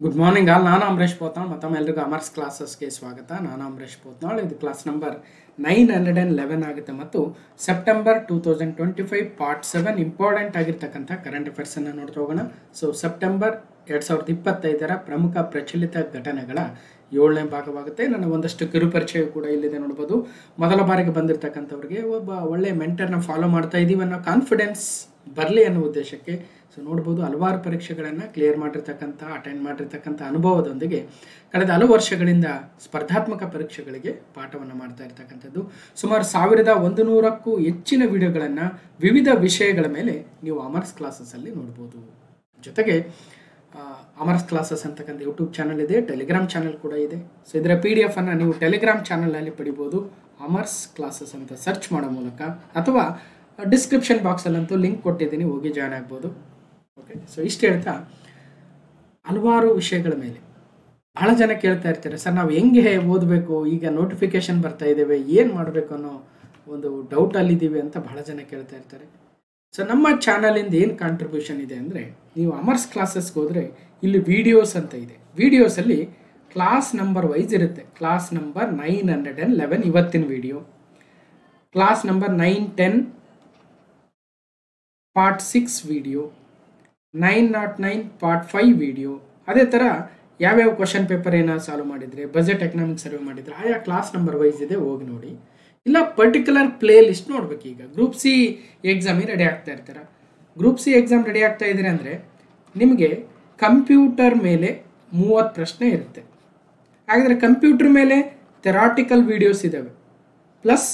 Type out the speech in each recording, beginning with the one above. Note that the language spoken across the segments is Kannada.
Good morning all. ನಾನು ಅಮರೇಶ್ ಪೋತ್ನಾಳ್. ಮತ್ತೊಮ್ಮೆ ಎಲ್ರಿಗೂ ಅಮರ್ಸ್ ಕ್ಲಾಸಸ್ಗೆ ಸ್ವಾಗತ. ನಾನು ಅಮರೇಶ್ ಪೋತ್ನಾಳ್. ಇದು ಕ್ಲಾಸ್ ನಂಬರ್ 911 ಆಗುತ್ತೆ ಮತ್ತು ಸೆಪ್ಟೆಂಬರ್ 2025 ಪಾರ್ಟ್ 7 ಇಂಪಾರ್ಟೆಂಟ್ ಆಗಿರ್ತಕ್ಕಂಥ ಕರೆಂಟ್ ಅಫೇರ್ಸನ್ನು ನೋಡ್ತಾ ಹೋಗೋಣ. ಸೊ ಸೆಪ್ಟೆಂಬರ್ 2025 ಪ್ರಮುಖ ಪ್ರಚಲಿತ ಘಟನೆಗಳ 7ನೇ ಭಾಗವಾಗುತ್ತೆ. ನನ್ನ ಒಂದಷ್ಟು ಕಿರುಪರಿಚಯ ಕೂಡ ಇಲ್ಲಿದೆ ನೋಡ್ಬೋದು. ಮೊದಲ ಬಾರಿಗೆ ಬಂದಿರತಕ್ಕಂಥವ್ರಿಗೆ ಒಬ್ಬ ಒಳ್ಳೆಯ ಮೆಂಟರ್ನ ಫಾಲೋ ಮಾಡ್ತಾ ಇದ್ದೀವಿ ಅನ್ನೋ ಕಾನ್ಫಿಡೆನ್ಸ್ ಬರಲಿ ಅನ್ನೋ ಉದ್ದೇಶಕ್ಕೆ ಸೊ ನೋಡ್ಬೋದು ಹಲವಾರು ಪರೀಕ್ಷೆಗಳನ್ನು ಕ್ಲಿಯರ್ ಮಾಡಿರ್ತಕ್ಕಂಥ ಅಟೆಂಡ್ ಮಾಡಿರ್ತಕ್ಕಂಥ ಅನುಭವದೊಂದಿಗೆ ಕಳೆದ ಹಲವು ವರ್ಷಗಳಿಂದ ಸ್ಪರ್ಧಾತ್ಮಕ ಪರೀಕ್ಷೆಗಳಿಗೆ ಪಾಠವನ್ನು ಮಾಡ್ತಾ ಇರ್ತಕ್ಕಂಥದ್ದು. ಸುಮಾರು 1100ಕ್ಕೂ ಹೆಚ್ಚಿನ ವಿಡಿಯೋಗಳನ್ನು ವಿವಿಧ ವಿಷಯಗಳ ಮೇಲೆ ನೀವು ಅಮರ್ಸ್ ಕ್ಲಾಸಸ್ಸಲ್ಲಿ ನೋಡ್ಬೋದು. ಜೊತೆಗೆ ಅಮರ್ಸ್ ಕ್ಲಾಸಸ್ ಅಂತಕ್ಕಂಥ ಯೂಟ್ಯೂಬ್ ಚಾನಲ್ ಇದೆ, ಟೆಲಿಗ್ರಾಮ್ ಚಾನಲ್ ಕೂಡ ಇದೆ. ಸೊ ಇದರ PDF ಅನ್ನು ನೀವು ಟೆಲಿಗ್ರಾಮ್ ಚಾನಲ್ನಲ್ಲಿ ಪಡಿಬೋದು. ಅಮರ್ಸ್ ಕ್ಲಾಸಸ್ ಅಂತ ಸರ್ಚ್ ಮಾಡೋ ಮೂಲಕ ಅಥವಾ ಡಿಸ್ಕ್ರಿಪ್ಷನ್ ಬಾಕ್ಸಲ್ಲಂತೂ ಲಿಂಕ್ ಕೊಟ್ಟಿದ್ದೀನಿ, ಹೋಗಿ ಜಾಯ್ನ್ ಆಗ್ಬೋದು. ಓಕೆ, ಸೊ ಇಷ್ಟು ಹೇಳ್ತಾ ಹಲವಾರು ವಿಷಯಗಳ ಮೇಲೆ ಬಹಳ ಜನ ಕೇಳ್ತಾ ಇರ್ತಾರೆ, ಸರ್ ನಾವು ಹೆಂಗೆ ಓದಬೇಕು, ಈಗ ನೋಟಿಫಿಕೇಶನ್ ಬರ್ತಾ ಇದ್ದೇವೆ, ಏನು ಮಾಡಬೇಕು ಅನ್ನೋ ಒಂದು ಡೌಟಲ್ಲಿದ್ದೀವಿ ಅಂತ ಬಹಳ ಜನ ಕೇಳ್ತಾ ಇರ್ತಾರೆ. ಸೊ ನಮ್ಮ ಚಾನಲಿಂದ ಏನು ಕಾಂಟ್ರಿಬ್ಯೂಷನ್ ಇದೆ ಅಂದರೆ, ನೀವು ಅಮರ್ಸ್ ಕ್ಲಾಸಸ್ಗೆ ಹೋದರೆ ಇಲ್ಲಿ ವಿಡಿಯೋಸ್ ಅಂತ ಇದೆ. ವಿಡಿಯೋಸಲ್ಲಿ ಕ್ಲಾಸ್ ನಂಬರ್ ವೈಸ್ ಇರುತ್ತೆ. ಕ್ಲಾಸ್ ನಂಬರ್ 911 ಇವತ್ತಿನ video, class number 910 part 6 video, 909 part 5 video. ಅದೇ ಥರ ಯಾವ್ಯಾವ ಕ್ವಶನ್ ಪೇಪರ್ ಏನಾದ್ರು ಸಾಲ್ವ್ ಮಾಡಿದರೆ, ಬಜೆಟ್ ಎಕನಾಮಿಕ್ ಸರ್ವೆ ಮಾಡಿದರೆ ಆಯಾ ಕ್ಲಾಸ್ ನಂಬರ್ ವೈಸ್ ಇದೆ, ಹೋಗಿ ನೋಡಿ. ಇಲ್ಲ ಪರ್ಟಿಕ್ಯುಲರ್ ಪ್ಲೇ ಲಿಸ್ಟ್ ನೋಡ್ಬೇಕು. ಈಗ ಗ್ರೂಪ್ ಸಿ ಎಕ್ಸಾಮಿಗೆ ರೆಡಿ ಆಗ್ತಾ ಇರ್ತಾರೆ. ಗ್ರೂಪ್ ಸಿ ಎಕ್ಸಾಮ್ ರೆಡಿ ಆಗ್ತಾ ಇದ್ದೀರಿ ಅಂದರೆ ನಿಮಗೆ ಕಂಪ್ಯೂಟರ್ ಮೇಲೆ 30 ಪ್ರಶ್ನೆ ಇರುತ್ತೆ. ಹಾಗಾದರೆ ಕಂಪ್ಯೂಟರ್ ಮೇಲೆ ಥೆರಾಟಿಕಲ್ ವಿಡಿಯೋಸ್ ಇದ್ದಾವೆ. ಪ್ಲಸ್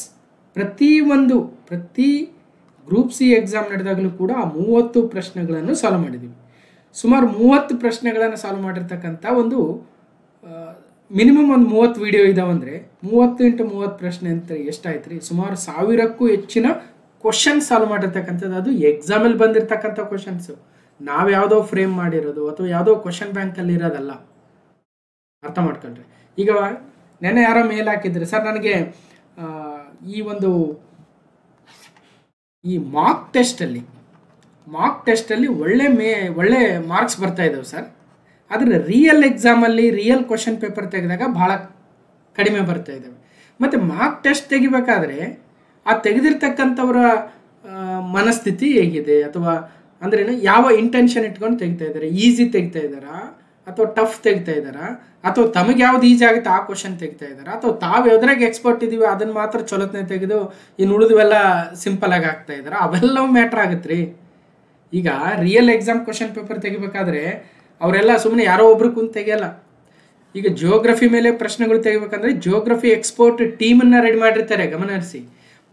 ಪ್ರತಿ ಗ್ರೂಪ್ ಸಿ ಎಕ್ಸಾಮ್ ನಡೆದಾಗಲೂ ಕೂಡ ಆ 30 ಪ್ರಶ್ನೆಗಳನ್ನು ಸಾಲ್ವ್ ಮಾಡಿದ್ದೀವಿ. ಸುಮಾರು 30 ಪ್ರಶ್ನೆಗಳನ್ನು ಸಾಲ್ವ್ ಮಾಡಿರ್ತಕ್ಕಂಥ ಒಂದು ಮಿನಿಮಮ್ ಒಂದು 30 ವಿಡಿಯೋ ಇದಾವಂದರೆ 30 × 30 ಪ್ರಶ್ನೆ ಅಂತ ಎಷ್ಟಾಯ್ತು ರೀ? ಸುಮಾರು 1000ಕ್ಕೂ ಹೆಚ್ಚಿನ ಕ್ವಶನ್ ಸಾಲ್ವ್ ಮಾಡಿರ್ತಕ್ಕಂಥದ್ದು. ಅದು ಎಕ್ಸಾಮಲ್ಲಿ ಬಂದಿರತಕ್ಕಂಥ ಕ್ವಶನ್ಸು, ನಾವು ಯಾವುದೋ ಫ್ರೇಮ್ ಮಾಡಿರೋದು ಅಥವಾ ಯಾವುದೋ ಕ್ವಶನ್ ಬ್ಯಾಂಕಲ್ಲಿ ಇರೋದಲ್ಲ. ಅರ್ಥ ಮಾಡ್ಕೊಂಡ್ರೆ. ಈಗ ನೆನ್ನೆ ಯಾರೋ ಮೇಲ್ ಹಾಕಿದ್ರೆ, ಸರ್ ನನಗೆ ಈ ಮಾರ್ಕ್ ಟೆಸ್ಟಲ್ಲಿ ಒಳ್ಳೆ ಮಾರ್ಕ್ಸ್ ಬರ್ತಾ ಇದ್ದಾವೆ ಸರ್, ಆದರೆ ರಿಯಲ್ ಎಕ್ಸಾಮಲ್ಲಿ ರಿಯಲ್ ಕ್ವಶನ್ ಪೇಪರ್ ತೆಗೆದಾಗ ಭಾಳ ಕಡಿಮೆ ಬರ್ತಾ ಇದ್ದಾವೆ. ಮತ್ತು ಮಾರ್ಕ್ ಟೆಸ್ಟ್ ತೆಗಿಬೇಕಾದ್ರೆ ಆ ತೆಗೆದಿರ್ತಕ್ಕಂಥವರ ಮನಸ್ಥಿತಿ ಹೇಗಿದೆ, ಅಥವಾ ಅಂದ್ರೇನು, ಯಾವ ಇಂಟೆನ್ಷನ್ ಇಟ್ಕೊಂಡು ತೆಗಿತಾ ಇದ್ದಾರೆ, ಈಸಿ ತೆಗಿತಾ ಇದ್ದಾರಾ ಅಥವಾ ಟಫ್ ತೆಗಿತಾ ಇದ್ದಾರಾ, ಅಥವಾ ತಮಗೆ ಯಾವ್ದು ಈಸಿ ಆಗುತ್ತೆ ಆ ಕ್ವಶನ್ ತೆಗಿತಾ ಇದ್ದಾರಾ, ಅಥವಾ ತಾವು ಯಾವ್ದ್ರಾಗ ಎಕ್ಸ್ಪರ್ಟ್ ಇದ್ದೀವಿ ಅದನ್ನು ಮಾತ್ರ ಚೊಲೋತ್ನೆ ತೆಗೆದು ಇನ್ನು ಉಳಿದುವೆಲ್ಲ ಸಿಂಪಲಾಗಿ ಆಗ್ತಾ ಇದ್ದಾರಾ, ಅವೆಲ್ಲವೂ ಮ್ಯಾಟ್ರ್ ಆಗುತ್ತೆ ರೀ. ಈಗ ರಿಯಲ್ ಎಕ್ಸಾಮ್ ಕ್ವಶನ್ ಪೇಪರ್ ತೆಗಿಬೇಕಾದ್ರೆ ಅವರೆಲ್ಲ ಸುಮ್ಮನೆ ಯಾರೋ ಒಬ್ರು ಕುಂತು ತೆಗಿಯಲ್ಲ. ಈಗ ಜಿಯೋಗ್ರಫಿ ಮೇಲೆ ಪ್ರಶ್ನೆಗಳು ತೆಗಿಬೇಕಂದ್ರೆ ಜಿಯೋಗ್ರಫಿ ಎಕ್ಸ್ಪರ್ಟ್ ಟೀಮನ್ನು ರೆಡಿ ಮಾಡಿರ್ತಾರೆ, ಗಮನ ಹರಿಸಿ.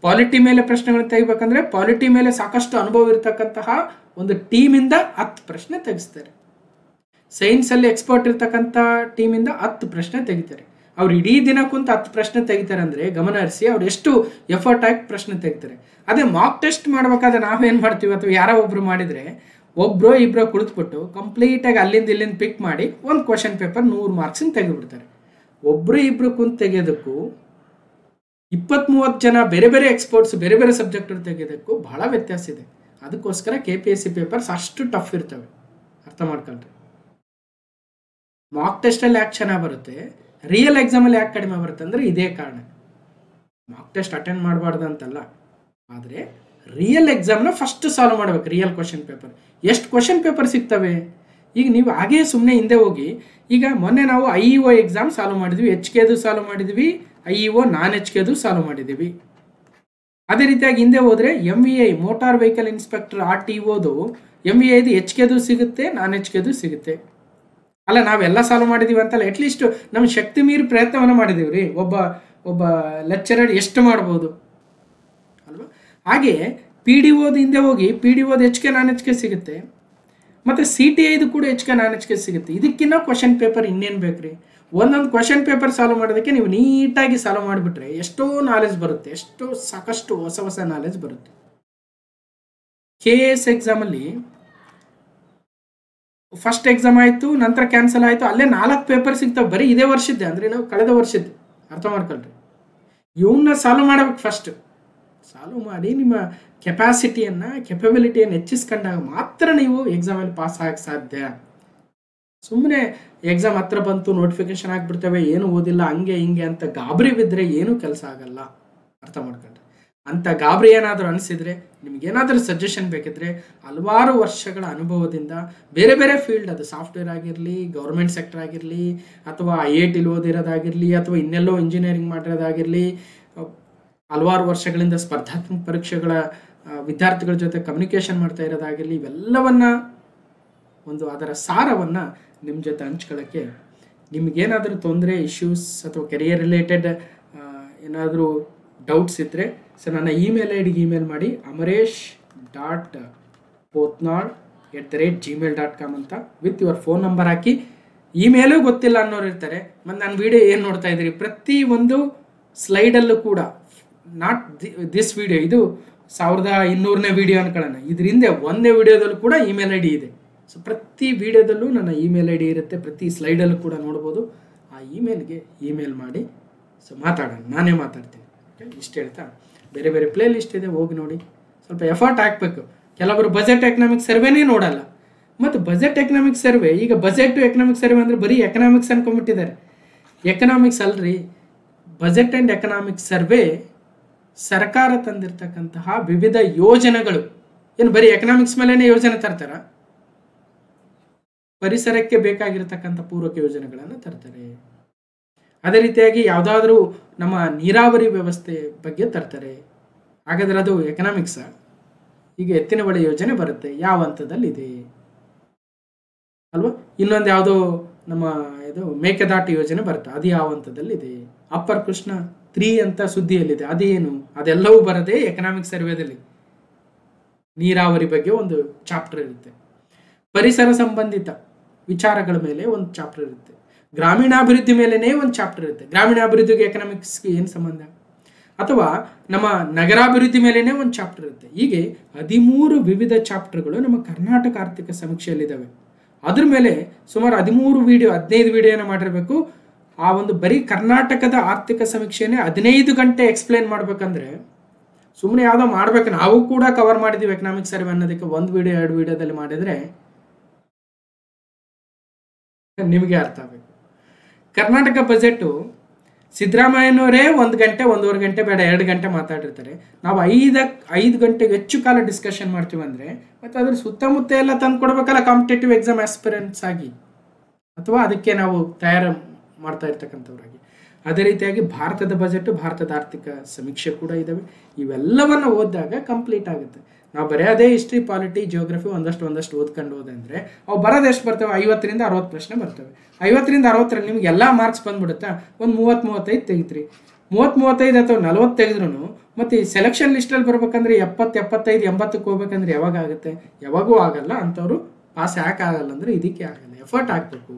ಪಾಲಿಟಿ ಮೇಲೆ ಪ್ರಶ್ನೆಗಳು ತೆಗಿಬೇಕಂದ್ರೆ ಪಾಲಿಟಿ ಮೇಲೆ ಸಾಕಷ್ಟು ಅನುಭವ ಇರತಕ್ಕಂತಹ ಒಂದು ಟೀಮಿಂದ 10 ಪ್ರಶ್ನೆ ತೆಗಿಸ್ತಾರೆ. ಸೈನ್ಸಲ್ಲಿ ಎಕ್ಸ್ಪರ್ಟ್ ಇರ್ತಕ್ಕಂಥ ಟೀಮಿಂದ 10 ಪ್ರಶ್ನೆ ತೆಗಿತಾರೆ. ಅವ್ರು ಇಡೀ ದಿನ ಕುಂತು 10 ಪ್ರಶ್ನೆ ತೆಗಿತಾರೆ ಅಂದರೆ ಗಮನ ಹರಿಸಿ ಅವ್ರು ಎಷ್ಟು ಎಫರ್ಟ್ ಆಗಿ ಪ್ರಶ್ನೆ ತೆಗಿತಾರೆ. ಅದೇ ಮಾರ್ಕ್ ಟೆಸ್ಟ್ ಮಾಡಬೇಕಾದ್ರೆ ನಾವೇನು ಮಾಡ್ತೀವಿ, ಅಥವಾ ಯಾರೋ ಒಬ್ರು ಮಾಡಿದರೆ ಒಬ್ಬರು ಇಬ್ಬರು ಕುಳಿತುಬಿಟ್ಟು ಕಂಪ್ಲೀಟಾಗಿ ಅಲ್ಲಿಂದ ಇಲ್ಲಿಂದ ಪಿಕ್ ಮಾಡಿ ಒಂದು ಕ್ವಶನ್ ಪೇಪರ್ 100 ಮಾರ್ಕ್ಸಿಂದ ತೆಗೆದುಬಿಡ್ತಾರೆ. ಒಬ್ಬರು ಇಬ್ಬರು ಕುಂತು ತೆಗೆಯೋದಕ್ಕೂ 20-30 ಜನ ಬೇರೆ ಬೇರೆ ಎಕ್ಸ್ಪರ್ಟ್ಸ್ ಬೇರೆ ಬೇರೆ ಸಬ್ಜೆಕ್ಟ್ ತೆಗೆಯೋದಕ್ಕೂ ಬಹಳ ವ್ಯತ್ಯಾಸ ಇದೆ. ಅದಕ್ಕೋಸ್ಕರ KPSC ಪೇಪರ್ಸ್ ಅಷ್ಟು ಟಫ್ ಇರ್ತವೆ. ಅರ್ಥ ಮಾಡ್ಕೊಳ್ರಿ. ಮಾರ್ಕ್ ಟೆಸ್ಟಲ್ಲಿ ಯಾಕೆ ಚೆನ್ನಾಗಿ ಬರುತ್ತೆ, ರಿಯಲ್ ಎಕ್ಸಾಮಲ್ಲಿ ಯಾಕೆ ಕಡಿಮೆ ಬರುತ್ತೆ ಅಂದರೆ ಇದೇ ಕಾರಣ. ಮಾರ್ಕ್ ಟೆಸ್ಟ್ ಅಟೆಂಡ್ ಮಾಡಬಾರ್ದು ಅಂತಲ್ಲ, ಆದರೆ ರಿಯಲ್ ಎಕ್ಸಾಮ್ನ ಫಸ್ಟ್ ಸಾಲ್ವ್ ಮಾಡ್ಬೇಕು. ರಿಯಲ್ ಕ್ವಶನ್ ಪೇಪರ್ ಎಷ್ಟು ಕ್ವಶನ್ ಪೇಪರ್ ಸಿಗ್ತವೆ. ಈಗ ನೀವು ಹಾಗೇ ಸುಮ್ಮನೆ ಹಿಂದೆ ಹೋಗಿ, ಈಗ ಮೊನ್ನೆ ನಾವು IEO ಎಕ್ಸಾಮ್ ಸಾಲ್ವ್ ಮಾಡಿದ್ವಿ, HKದು ಸಾಲ್ವ್ ಮಾಡಿದ್ವಿ, IEO ನಾನ್ HKದು ಸಾಲ್ವ್ ಮಾಡಿದ್ದೀವಿ. ಅದೇ ರೀತಿಯಾಗಿ ಹಿಂದೆ ಹೋದರೆ MVI ಮೋಟಾರ್ ವೆಹಿಕಲ್ ಇನ್ಸ್ಪೆಕ್ಟರ್ RTOದು MVIದು HKದು ಸಿಗುತ್ತೆ, ನಾನ್ HKದು ಸಿಗುತ್ತೆ. ಅಲ್ಲ ನಾವೆಲ್ಲ ಸಾಲ್ವ್ ಮಾಡಿದ್ದೀವಿ ಅಂತಲ್ಲ, ಅಟ್ಲೀಸ್ಟ್ ನಮ್ಮ ಶಕ್ತಿ ಮೀರಿ ಪ್ರಯತ್ನವನ್ನು ಮಾಡಿದ್ದೀವಿ ರೀ. ಒಬ್ಬ ಲೆಕ್ಚರರ್ ಎಷ್ಟು ಮಾಡ್ಬೋದು ಅಲ್ವಾ. ಹಾಗೆ PDOದು ಹಿಂದೆ ಹೋಗಿ PDOದು HK ನಾನ್ HK ಸಿಗುತ್ತೆ, ಮತ್ತು CTIದು ಕೂಡ HK ನಾನ್ HK ಸಿಗುತ್ತೆ. ಇದಕ್ಕಿನ್ನ ಕ್ವಶನ್ ಪೇಪರ್ ಇನ್ನೇನು ಬೇಕು ರೀ. ಒಂದೊಂದು ಕ್ವಶನ್ ಪೇಪರ್ ಸಾಲ್ವ್ ಮಾಡೋದಕ್ಕೆ ನೀವು ನೀಟಾಗಿ ಸಾಲ್ವ್ ಮಾಡಿಬಿಟ್ರೆ ಎಷ್ಟೋ ನಾಲೆಜ್ ಬರುತ್ತೆ, ಸಾಕಷ್ಟು ಹೊಸ ನಾಲೆಜ್ ಬರುತ್ತೆ. KS ಎಕ್ಸಾಮಲ್ಲಿ ಫಸ್ಟ್ ಎಕ್ಸಾಮ್ ಆಯಿತು, ನಂತರ ಕ್ಯಾನ್ಸಲ್ ಆಯಿತು, ಅಲ್ಲೇ 4 ಪೇಪರ್ ಸಿಗ್ತಾವೆ ಬರೀ ಇದೇ ವರ್ಷದ್ದೆ, ಅಂದರೆ ನಾವು ಕಳೆದ ವರ್ಷದ್ದು. ಅರ್ಥ ಮಾಡ್ಕೊಳ್ರಿ. ಇವನ್ನ ಸಾಲ್ವ್ ಮಾಡಬೇಕು. ಫಸ್ಟ್ ಸಾಲ್ವ್ ಮಾಡಿ ನಿಮ್ಮ ಕೆಪಾಬಿಲಿಟಿಯನ್ನು ಹೆಚ್ಚಿಸ್ಕೊಂಡಾಗ ಮಾತ್ರ ನೀವು ಎಕ್ಸಾಮಲ್ಲಿ ಪಾಸ್ ಆಗಕ್ಕೆ ಸಾಧ್ಯ. ಸುಮ್ಮನೆ ಎಕ್ಸಾಮ್ ಹತ್ರ ಬಂತು, ನೋಟಿಫಿಕೇಶನ್ ಆಗಿಬಿಡ್ತವೆ, ಏನು ಓದಿಲ್ಲ, ಹಂಗೆ ಹಿಂಗೆ ಅಂತ ಗಾಬರಿ ಬಿದ್ದರೆ ಏನೂ ಕೆಲಸ ಆಗಲ್ಲ. ಅರ್ಥ ಮಾಡ್ಕೊಂಡ್ರೆ ಅಂಥ ಗಾಬರಿ ಏನಾದರೂ ಅನಿಸಿದರೆ, ನಿಮಗೇನಾದರೂ ಸಜೆಷನ್ ಬೇಕಿದ್ರೆ ಹಲವಾರು ವರ್ಷಗಳ ಅನುಭವದಿಂದ ಬೇರೆ ಬೇರೆ ಫೀಲ್ಡ್, ಅದು ಸಾಫ್ಟ್ವೇರ್ ಆಗಿರಲಿ, ಗೌರ್ಮೆಂಟ್ ಸೆಕ್ಟರ್ ಆಗಿರಲಿ, ಅಥವಾ IIT ಓದಿರೋದಾಗಿರಲಿ, ಅಥವಾ ಇನ್ನೆಲ್ಲೋ ಇಂಜಿನಿಯರಿಂಗ್ ಮಾಡಿರೋದಾಗಿರಲಿ, ಹಲವಾರು ವರ್ಷಗಳಿಂದ ಸ್ಪರ್ಧಾತ್ಮಕ ಪರೀಕ್ಷೆಗಳ ವಿದ್ಯಾರ್ಥಿಗಳ ಜೊತೆ ಕಮ್ಯುನಿಕೇಷನ್ ಮಾಡ್ತಾ ಇರೋದಾಗಿರಲಿ, ಇವೆಲ್ಲವನ್ನು ಅದರ ಸಾರವನ್ನು ನಿಮ್ಮ ಜೊತೆ ಹಂಚ್ಕೊಳ್ಳೋಕ್ಕೆ, ನಿಮಗೇನಾದರೂ ತೊಂದರೆ, ಇಶ್ಯೂಸ್ ಅಥವಾ ಕೆರಿಯರ್ ರಿಲೇಟೆಡ್ ಏನಾದರೂ ಡೌಟ್ಸ್ ಇದ್ದರೆ ನನ್ನ ಇಮೇಲ್ ಐಡಿಗೆ ಇಮೇಲ್ ಮಾಡಿ, amaresh.potnal@gmail.com ಅಂತ ವಿತ್ ಯುವರ್ ಫೋನ್ ನಂಬರ್ ಹಾಕಿ. ಇಮೇಲೂ ಗೊತ್ತಿಲ್ಲ ಅನ್ನೋರು ಇರ್ತಾರೆ, ಮತ್ತು ನಾನು ವಿಡಿಯೋ ಏನು ನೋಡ್ತಾ ಇದ್ದೀರಿ, ಪ್ರತಿ ಒಂದು ಸ್ಲೈಡಲ್ಲೂ ಕೂಡ, ನಾಟ್ ದಿಸ್ ವಿಡಿಯೋ, ಇದು 1200ನೇ ವಿಡಿಯೋ ಅನ್ಕೊಳ್ಳೋಣ, ಇದರಿಂದ ಒಂದೇ ವಿಡಿಯೋದಲ್ಲೂ ಕೂಡ ಇಮೇಲ್ ಐ ಡಿ ಇದೆ. ಸೊ ಪ್ರತಿ ವಿಡಿಯೋದಲ್ಲೂ ನನ್ನ ಇಮೇಲ್ ಐ ಡಿ ಇರುತ್ತೆ, ಪ್ರತಿ ಸ್ಲೈಡಲ್ಲೂ ಕೂಡ ನೋಡ್ಬೋದು. ಆ ಇಮೇಲ್ಗೆ ಇಮೇಲ್ ಮಾಡಿ, ಸೊ ಮಾತಾಡೋಣ, ನಾನೇ ಮಾತಾಡ್ತೀನಿ. ಇಷ್ಟು ಹೇಳ್ತಾ, ಬೇರೆ ಬೇರೆ ಪ್ಲೇ ಲಿಸ್ಟ್ ಇದೆ, ಹೋಗಿ ನೋಡಿ. ಸ್ವಲ್ಪ ಎಫರ್ಟ್ ಹಾಕಬೇಕು. ಕೆಲವರು ಬಜೆಟ್ ಎಕನಾಮಿಕ್ ಸರ್ವೆನೇ ನೋಡಲ್ಲ. ಮತ್ತು ಬಜೆಟ್ ಎಕನಾಮಿಕ್ ಸರ್ವೆ, ಈಗ ಬಜೆಟ್ ಎಕನಾಮಿಕ್ ಸರ್ವೆ ಅಂದರೆ ಬರೀ ಎಕನಾಮಿಕ್ಸ್ ಅನ್ಕೊಂಡ್ಬಿಟ್ಟಿದ್ದಾರೆ. ಎಕನಾಮಿಕ್ಸ್ ಅಲ್ರಿ, ಬಜೆಟ್ ಆ್ಯಂಡ್ ಎಕನಾಮಿಕ್ ಸರ್ವೆ ಸರ್ಕಾರ ತಂದಿರತಕ್ಕಂತಹ ವಿವಿಧ ಯೋಜನೆಗಳು. ಏನು ಬರೀ ಎಕನಾಮಿಕ್ಸ್ ಮೇಲೇ ಯೋಜನೆ ತರ್ತಾರ? ಪರಿಸರಕ್ಕೆ ಬೇಕಾಗಿರತಕ್ಕಂಥ ಪೂರಕ ಯೋಜನೆಗಳನ್ನು ತರ್ತಾರೆ. ಅದೇ ರೀತಿಯಾಗಿ ಯಾವುದಾದ್ರೂ ನಮ್ಮ ನೀರಾವರಿ ವ್ಯವಸ್ಥೆ ಬಗ್ಗೆ ತರ್ತಾರೆ. ಹಾಗಾದ್ರೆ ಅದು ಎಕನಾಮಿಕ್ಸ? ಈಗ ಎತ್ತಿನ ಹೊಳೆ ಯೋಜನೆ ಬರುತ್ತೆ, ಯಾವ ಹಂತದಲ್ಲಿದೆ ಅಲ್ವಾ? ಇನ್ನೊಂದು ಯಾವುದೋ ನಮ್ಮ ಇದು ಮೇಕೆದಾಟು ಯೋಜನೆ ಬರುತ್ತೆ, ಅದು ಯಾವ ಹಂತದಲ್ಲಿದೆ? ಅಪ್ಪರ್ ಕೃಷ್ಣ 3 ಅಂತ ಸುದ್ದಿಯಲ್ಲಿದೆ, ಅದೇನು? ಅದೆಲ್ಲವೂ ಬರದೆ ಎಕನಾಮಿಕ್ ಸರ್ವೇದಲ್ಲಿ ನೀರಾವರಿ ಬಗ್ಗೆ ಒಂದು ಚಾಪ್ಟರ್ ಇರುತ್ತೆ, ಪರಿಸರ ಸಂಬಂಧಿತ ವಿಚಾರಗಳ ಮೇಲೆ ಒಂದು ಚಾಪ್ಟರ್ ಇರುತ್ತೆ, ಗ್ರಾಮೀಣಾಭಿವೃದ್ಧಿ ಮೇಲೇ ಒಂದು ಚಾಪ್ಟರ್ ಇರುತ್ತೆ. ಗ್ರಾಮೀಣಾಭಿವೃದ್ಧಿಗೆ ಎಕನಾಮಿಕ್ಸ್ಗೆ ಏನು ಸಂಬಂಧ? ಅಥವಾ ನಮ್ಮ ನಗರಾಭಿವೃದ್ಧಿ ಮೇಲೇ ಒಂದು ಚಾಪ್ಟರ್ ಇರುತ್ತೆ. ಹೀಗೆ 13 ವಿವಿಧ ಚಾಪ್ಟರ್ಗಳು ನಮ್ಮ ಕರ್ನಾಟಕ ಆರ್ಥಿಕ ಸಮೀಕ್ಷೆಯಲ್ಲಿದ್ದಾವೆ. ಅದ್ರ ಮೇಲೆ ಸುಮಾರು 15 ವಿಡಿಯೋನ ಮಾಡಿರಬೇಕು. ಆ ಒಂದು ಬರೀ ಕರ್ನಾಟಕದ ಆರ್ಥಿಕ ಸಮೀಕ್ಷೆನೇ 15 ಗಂಟೆ ಎಕ್ಸ್ಪ್ಲೇನ್ ಮಾಡ್ಬೇಕಂದ್ರೆ ಸುಮ್ಮನೆ ಯಾವುದೋ ಮಾಡ್ಬೇಕು. ನಾವು ಕೂಡ ಕವರ್ ಮಾಡಿದ್ದೀವಿ ಎಕನಾಮಿಕ್ ಸರ್ವೆ ಅನ್ನೋದಕ್ಕೆ 1 ವಿಡಿಯೋ 2 ವಿಡಿಯೋದಲ್ಲಿ ಮಾಡಿದರೆ ನಿಮಗೆ ಅರ್ಥ ಆಗಬೇಕು. ಕರ್ನಾಟಕ ಬಜೆಟು ಸಿದ್ದರಾಮಯ್ಯನವರೇ 1 ಗಂಟೆ 1.5 ಗಂಟೆ ಬೇಡ 2 ಗಂಟೆ ಮಾತಾಡಿರ್ತಾರೆ. ನಾವು 5 ಗಂಟೆಗೆ ಹೆಚ್ಚು ಕಾಲ ಡಿಸ್ಕಷನ್ ಮಾಡ್ತೀವಿ ಅಂದರೆ ಮತ್ತು ಅದ್ರ ಸುತ್ತಮುತ್ತ ಎಲ್ಲ ತಂದು ಕೊಡ್ಬೇಕಲ್ಲ ಕಾಂಪಿಟೇಟಿವ್ ಎಕ್ಸಾಮ್ ಆಸ್ಪಿರೆಂಟ್ಸ್ ಆಗಿ, ಅಥವಾ ಅದಕ್ಕೆ ನಾವು ತಯಾರು ಮಾಡ್ತಾ ಇರ್ತಕ್ಕಂಥವ್ರಾಗಿ. ಅದೇ ರೀತಿಯಾಗಿ ಭಾರತದ ಬಜೆಟ್, ಭಾರತದ ಆರ್ಥಿಕ ಸಮೀಕ್ಷೆ ಕೂಡ ಇದ್ದಾವೆ. ಇವೆಲ್ಲವನ್ನು ಓದಿದಾಗ ಕಂಪ್ಲೀಟ್ ಆಗುತ್ತೆ. ನಾವು ಬರೀ ಅದೇ ಹಿಸ್ಟ್ರಿ, ಪಾಲಿಟಿ, ಜಿಯೋಗ್ರಫಿ ಒಂದಷ್ಟು ಓದ್ಕೊಂಡು ಹೋದೆ ಅಂದರೆ ಅವು ಬರೋದು ಎಷ್ಟು ಬರ್ತವೆ? 50ರಿಂದ 60 ಪ್ರಶ್ನೆ ಬರ್ತವೆ. 50ರಿಂದ 60ರಲ್ಲಿ ನಿಮ್ಗೆ ಎಲ್ಲ ಮಾರ್ಕ್ಸ್ ಬಂದ್ಬಿಡುತ್ತಾ? ಒಂದು 30-35 ತೆಗಿತ್ರಿ. 30-35 ಅಥವಾ 40 ತೆಗೆದ್ರೂ ಮತ್ತು ಈ ಸೆಲೆಕ್ಷನ್ ಲಿಸ್ಟಲ್ಲಿ ಬರ್ಬೇಕಂದ್ರೆ 70-75-80ಕ್ಕೆ ಹೋಗ್ಬೇಕಂದ್ರೆ ಯಾವಾಗ ಆಗುತ್ತೆ? ಯಾವಾಗೂ ಆಗಲ್ಲ. ಅಂಥವ್ರು ಪಾಸ್ ಯಾಕೆ ಆಗಲ್ಲ ಅಂದರೆ ಇದಕ್ಕೆ ಆಗಲ್ಲ, ಎಫರ್ಟ್ ಹಾಕಬೇಕು.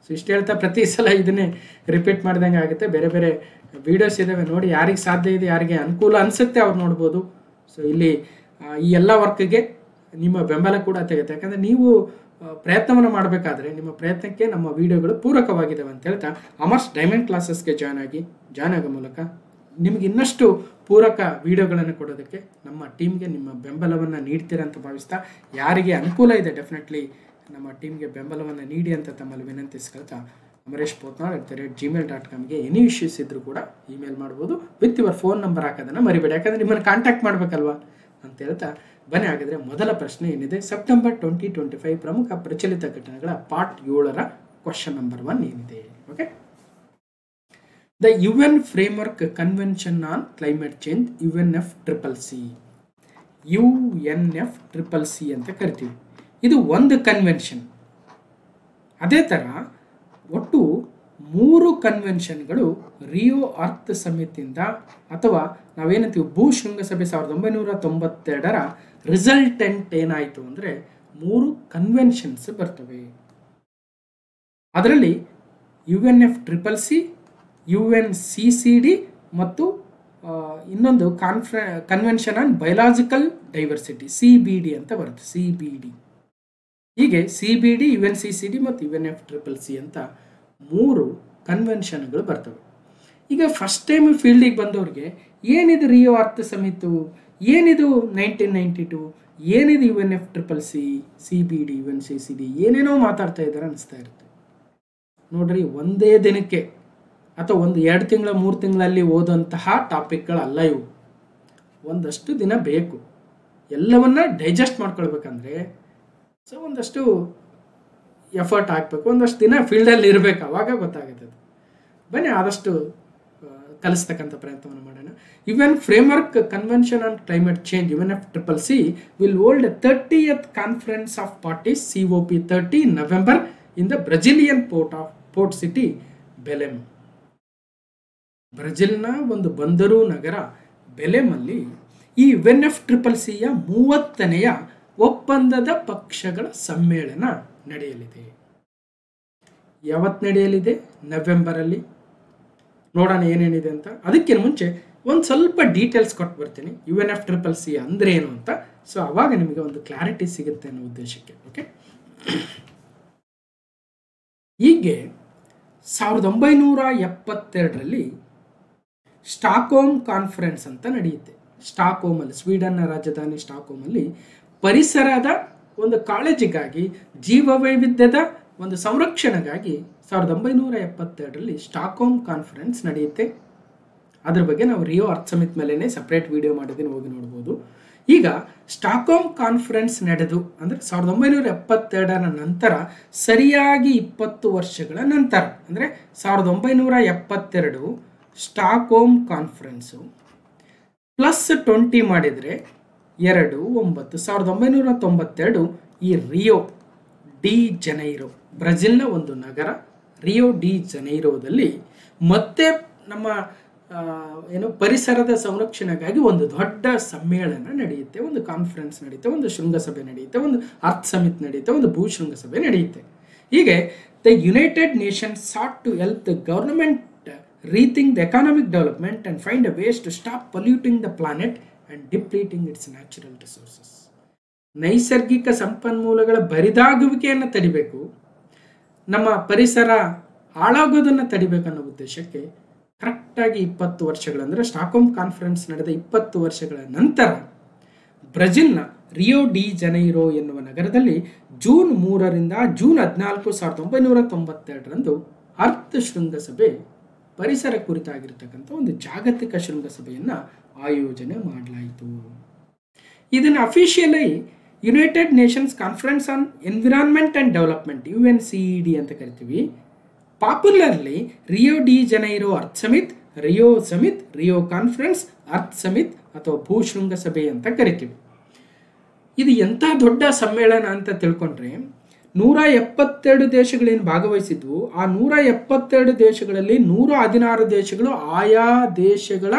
ಸೊ ಇಷ್ಟು ಹೇಳ್ತಾ ಪ್ರತಿ ಸಲ ಇದನ್ನೇ ರಿಪೀಟ್ ಮಾಡ್ದಂಗೆ ಆಗುತ್ತೆ. ಬೇರೆ ಬೇರೆ ವೀಡಿಯೋಸ್ ಇದ್ದಾವೆ ನೋಡಿ, ಯಾರಿಗೆ ಸಾಧ್ಯ ಇದೆ, ಯಾರಿಗೆ ಅನುಕೂಲ ಅನಿಸುತ್ತೆ ಅವ್ರು ನೋಡ್ಬೋದು. ಸೊ ಇಲ್ಲಿ ಈ ಎಲ್ಲ ವರ್ಕ್ಗೆ ನಿಮ್ಮ ಬೆಂಬಲ ಕೂಡ ತೆಗುತ್ತೆ. ಯಾಕಂದರೆ ನೀವು ಪ್ರಯತ್ನವನ್ನು ಮಾಡಬೇಕಾದ್ರೆ ನಿಮ್ಮ ಪ್ರಯತ್ನಕ್ಕೆ ನಮ್ಮ ವಿಡಿಯೋಗಳು ಪೂರಕವಾಗಿದ್ದಾವೆ ಅಂತ ಹೇಳ್ತಾ ಅಮರ್ಸ್ ಡೈಮಂಡ್ ಕ್ಲಾಸಸ್ಗೆ ಜಾಯ್ನ್ ಆಗೋ ಮೂಲಕ ನಿಮಗೆ ಇನ್ನಷ್ಟು ಪೂರಕ ವಿಡಿಯೋಗಳನ್ನು ಕೊಡೋದಕ್ಕೆ ನಮ್ಮ ಟೀಮ್ಗೆ ನಿಮ್ಮ ಬೆಂಬಲವನ್ನು ನೀಡ್ತೀರಾ ಅಂತ ಭಾವಿಸ್ತಾ, ಯಾರಿಗೆ ಅನುಕೂಲ ಇದೆ ಡೆಫಿನೆಟ್ಲಿ ನಮ್ಮ ಟೀಮ್ಗೆ ಬೆಂಬಲವನ್ನು ನೀಡಿ ಅಂತ ತಮ್ಮಲ್ಲಿ ವಿನಂತಿಸ್ಕೊಳ್ತಾ, amaresh.potnal@gmail.comಗೆ ಎನಿ ಇಶ್ಯೂಸ್ ಇದ್ದರೂ ಕೂಡ ಇಮೇಲ್ ಮಾಡ್ಬೋದು. ವಿತ್ ಯುವರ್ ಫೋನ್ ನಂಬರ್ ಹಾಕೋದನ್ನು ಮರಿಬೇಡಿ, ಯಾಕಂದರೆ ನಿಮ್ಮನ್ನು ಕಾಂಟ್ಯಾಕ್ಟ್ ಮಾಡಬೇಕಲ್ವಾ ಅಂತ ಹೇಳ್ತಾ ಬನ್ನಿ. ಹಾಗಾದರೆ ಮೊದಲ ಪ್ರಶ್ನೆ ಏನಿದೆ, ಸೆಪ್ಟೆಂಬರ್ 2025 ಪ್ರಮುಖ ಪ್ರಚಲಿತ ಘಟನೆಗಳ ಪಾರ್ಟ್ 7ರ ಕ್ವಶನ್ ನಂಬರ್ 1 ಏನಿದೆ? Okay, the UN framework convention on climate change, UNFCCC ಅಂತ ಕರಿತೀವಿ. ಇದು ಒಂದು ಕನ್ವೆನ್ಷನ್. ಅದೇ ಥರ ಒಟ್ಟು 3 ಕನ್ವೆನ್ಷನ್ಗಳು ರಿಯೋ ಅರ್ತ್ ಸಮಿತಿಯಿಂದ, ಅಥವಾ ನಾವೇನಂತೀವಿ ಭೂ ಶೃಂಗಸಭೆ 1992ರ ರಿಸಲ್ಟೆಂಟ್ ಏನಾಯಿತು ಅಂದರೆ 3 ಕನ್ವೆನ್ಷನ್ಸ್ ಬರ್ತವೆ. ಅದರಲ್ಲಿ UNFCCC, UNCCD ಮತ್ತು ಇನ್ನೊಂದು convention on biological diversity, CBD ಅಂತ ಬರುತ್ತೆ. CBD, ಹೀಗೆ CBD, UNCCD ಮತ್ತು UNFCCC ಅಂತ 3 ಕನ್ವೆನ್ಷನ್ಗಳು ಬರ್ತವೆ. ಈಗ ಫಸ್ಟ್ ಟೈಮ್ ಫೀಲ್ಡಿಗೆ ಬಂದವ್ರಿಗೆ ಏನಿದು ರಿಯೋ ಅರ್ತ್ ಸಮಿತು, ಏನಿದು 1992, ಏನಿದೆ UNFCCC, CBD, UNCCD ಏನೇನೋ ಮಾತಾಡ್ತಾ ಇದ್ದಾರೆ ಅನಿಸ್ತಾ ಇರುತ್ತೆ. ನೋಡ್ರಿ, ಒಂದೇ ದಿನಕ್ಕೆ ಅಥವಾ 1-2 ತಿಂಗಳ 3 ತಿಂಗಳಲ್ಲಿ ಓದುವಂತಹ ಟಾಪಿಕ್ಗಳಲ್ಲ ಇವು. ಒಂದಷ್ಟು ದಿನ ಬೇಕು ಎಲ್ಲವನ್ನ ಡೈಜೆಸ್ಟ್ ಮಾಡ್ಕೊಳ್ಬೇಕಂದ್ರೆ. ಸೊ ಒಂದಷ್ಟು ಎಫರ್ಟ್ ಹಾಕಬೇಕು, ಒಂದಷ್ಟು ದಿನ ಫೀಲ್ಡಲ್ಲಿ ಇರಬೇಕು, ಅವಾಗ ಗೊತ್ತಾಗುತ್ತೆ. ಬನ್ನಿ ಆದಷ್ಟು ಕಲಿಸ್ತಕ್ಕಂಥ ಪ್ರಯತ್ನವನ್ನು ಮಾಡೋಣ. UN Framework Convention on Climate Change, UNFCCC, will hold a 30th Conference of Parties COP30 in November in the Brazilian port city Belém. ಬ್ರೆಜಿಲ್ನ ಒಂದು ಬಂದರು ನಗರ ಬೆಲೆಮಲ್ಲಿ ಈ UNFCCCಯ 30ನೆಯ ಒಪ್ಪಂದದ ಪಕ್ಷಗಳ ಸಮ್ಮೇಳನ ನಡೆಯಲಿದೆ. ಯಾವತ್ತು ನಡೆಯಲಿದೆ? ನವೆಂಬರಲ್ಲಿ. ನೋಡೋಣ ಏನೇನಿದೆ ಅಂತ. ಅದಕ್ಕಿಂತ ಮುಂಚೆ ಒಂದು ಸ್ವಲ್ಪ ಡೀಟೇಲ್ಸ್ ಕೊಟ್ಟು ಬರ್ತೀನಿ, UNFCCC ಅಂದರೆ ಏನು ಅಂತ. ಸೊ ಅವಾಗ ನಿಮಗೆ ಒಂದು ಕ್ಲಾರಿಟಿ ಸಿಗುತ್ತೆ ಅನ್ನೋ ಉದ್ದೇಶಕ್ಕೆ. ಓಕೆ, ಹೀಗೆ 1972ರಲ್ಲಿ ಸ್ಟಾಕ್ಹೋಮ್ ಕಾನ್ಫರೆನ್ಸ್ ಅಂತ ನಡೆಯುತ್ತೆ. ಸ್ಟಾಕ್ಹೋಮಲ್ಲಿ, ಸ್ವೀಡನ್ನ ರಾಜಧಾನಿ ಸ್ಟಾಕ್ಹೋಮಲ್ಲಿ ಪರಿಸರದ ಒಂದು ಕಾಳಜಿಗಾಗಿ, ಜೀವವೈವಿಧ್ಯದ ಒಂದು ಸಂರಕ್ಷಣೆಗಾಗಿ 1972ರಲ್ಲಿ ಸ್ಟಾಕ್ಹೋಮ್ ಕಾನ್ಫರೆನ್ಸ್ ನಡೆಯುತ್ತೆ. ಅದ್ರ ಬಗ್ಗೆ ನಾವು ರಿಯೋ ಅರ್ತ್ ಸಮಿಟ್ ಮೇಲೇ ಸಪ್ರೇಟ್ ವಿಡಿಯೋ ಮಾಡಿದ್ದೀನಿ, ಹೋಗಿ ನೋಡ್ಬೋದು. ಈಗ ಸ್ಟಾಕ್ಹೋಮ್ ಕಾನ್ಫರೆನ್ಸ್ ನಡೆದು ಅಂದರೆ 1972ರ ನಂತರ ಸರಿಯಾಗಿ 20 ವರ್ಷಗಳ ನಂತರ, ಅಂದರೆ 1972 ಸ್ಟಾಕ್ಹೋಮ್ ಕಾನ್ಫರೆನ್ಸು +20 ಮಾಡಿದರೆ 1992 ಈ ರಿಯೋ ಡಿ ಜನೈರೋ, ಬ್ರೆಜಿಲ್ನ ಒಂದು ನಗರ ರಿಯೋ ಡಿ ಜನೈರೋದಲ್ಲಿ ಮತ್ತೆ ನಮ್ಮ ಪರಿಸರದ ಸಂರಕ್ಷಣೆಗಾಗಿ ಒಂದು ದೊಡ್ಡ ಸಮ್ಮೇಳನ ನಡೆಯುತ್ತೆ, ಒಂದು ಕಾನ್ಫರೆನ್ಸ್ ನಡೆಯುತ್ತೆ, ಒಂದು ಶೃಂಗಸಭೆ ನಡೆಯುತ್ತೆ, ಒಂದು ಅರ್ತ್ ಸಮಿಟ್ ನಡೆಯುತ್ತೆ, ಒಂದು ಭೂ ಶೃಂಗಸಭೆ ನಡೆಯುತ್ತೆ. ಹೀಗೆ the United Nations sought to help the government rethink the economic development and find a ways to stop polluting the planet and depleting its natural resources. ನೈಸರ್ಗಿಕ ಸಂಪನ್ಮೂಲಗಳ ಬರಿದಾಗುವಿಕೆಯನ್ನು ತಡಿಬೇಕು, ನಮ್ಮ ಪರಿಸರ ಹಾಳಾಗೋದನ್ನು ತಡಿಬೇಕು ಅನ್ನೋ ಉದ್ದೇಶಕ್ಕೆ ಕರೆಕ್ಟಾಗಿ 20 ವರ್ಷಗಳಂದರೆ ಸ್ಟಾಕ್ಹೋಮ್ ಕಾನ್ಫರೆನ್ಸ್ ನಡೆದ 20 ವರ್ಷಗಳ ನಂತರ ಬ್ರೆಜಿಲ್ನ ರಿಯೋ ಡಿ ಜನೈರೋ ಎನ್ನುವ ನಗರದಲ್ಲಿ ಜೂನ್ 3ರಿಂದ ಜೂನ್ 14, 1992ರಂದು ಅರ್ತ್ ಶೃಂಗಸಭೆ, ಪರಿಸರ ಕುರಿತಾಗಿರ್ತಕ್ಕಂಥ ಒಂದು ಜಾಗತಿಕ ಶೃಂಗಸಭೆಯನ್ನು ಆಯೋಜನೆ ಮಾಡಲಾಯಿತು. ಇದನ್ನು officially United Nations conference on environment and development, UNCED ಅಂತ ಕರಿತೀವಿ. Popularly Rio de Janeiro Earth summit, Rio summit, Rio conference, Earth summit ಅಥವಾ ಭೂ ಶೃಂಗಸಭೆ ಅಂತ ಕರಿತೀವಿ. ಇದು ಎಂಥ ದೊಡ್ಡ ಸಮ್ಮೇಳನ ಅಂತ ತಿಳ್ಕೊಂಡ್ರೆ, 172 ದೇಶಗಳೇನು ಭಾಗವಹಿಸಿದ್ವು, ಆ 172 ದೇಶಗಳಲ್ಲಿ 116 ದೇಶಗಳು ಆಯಾ ದೇಶಗಳ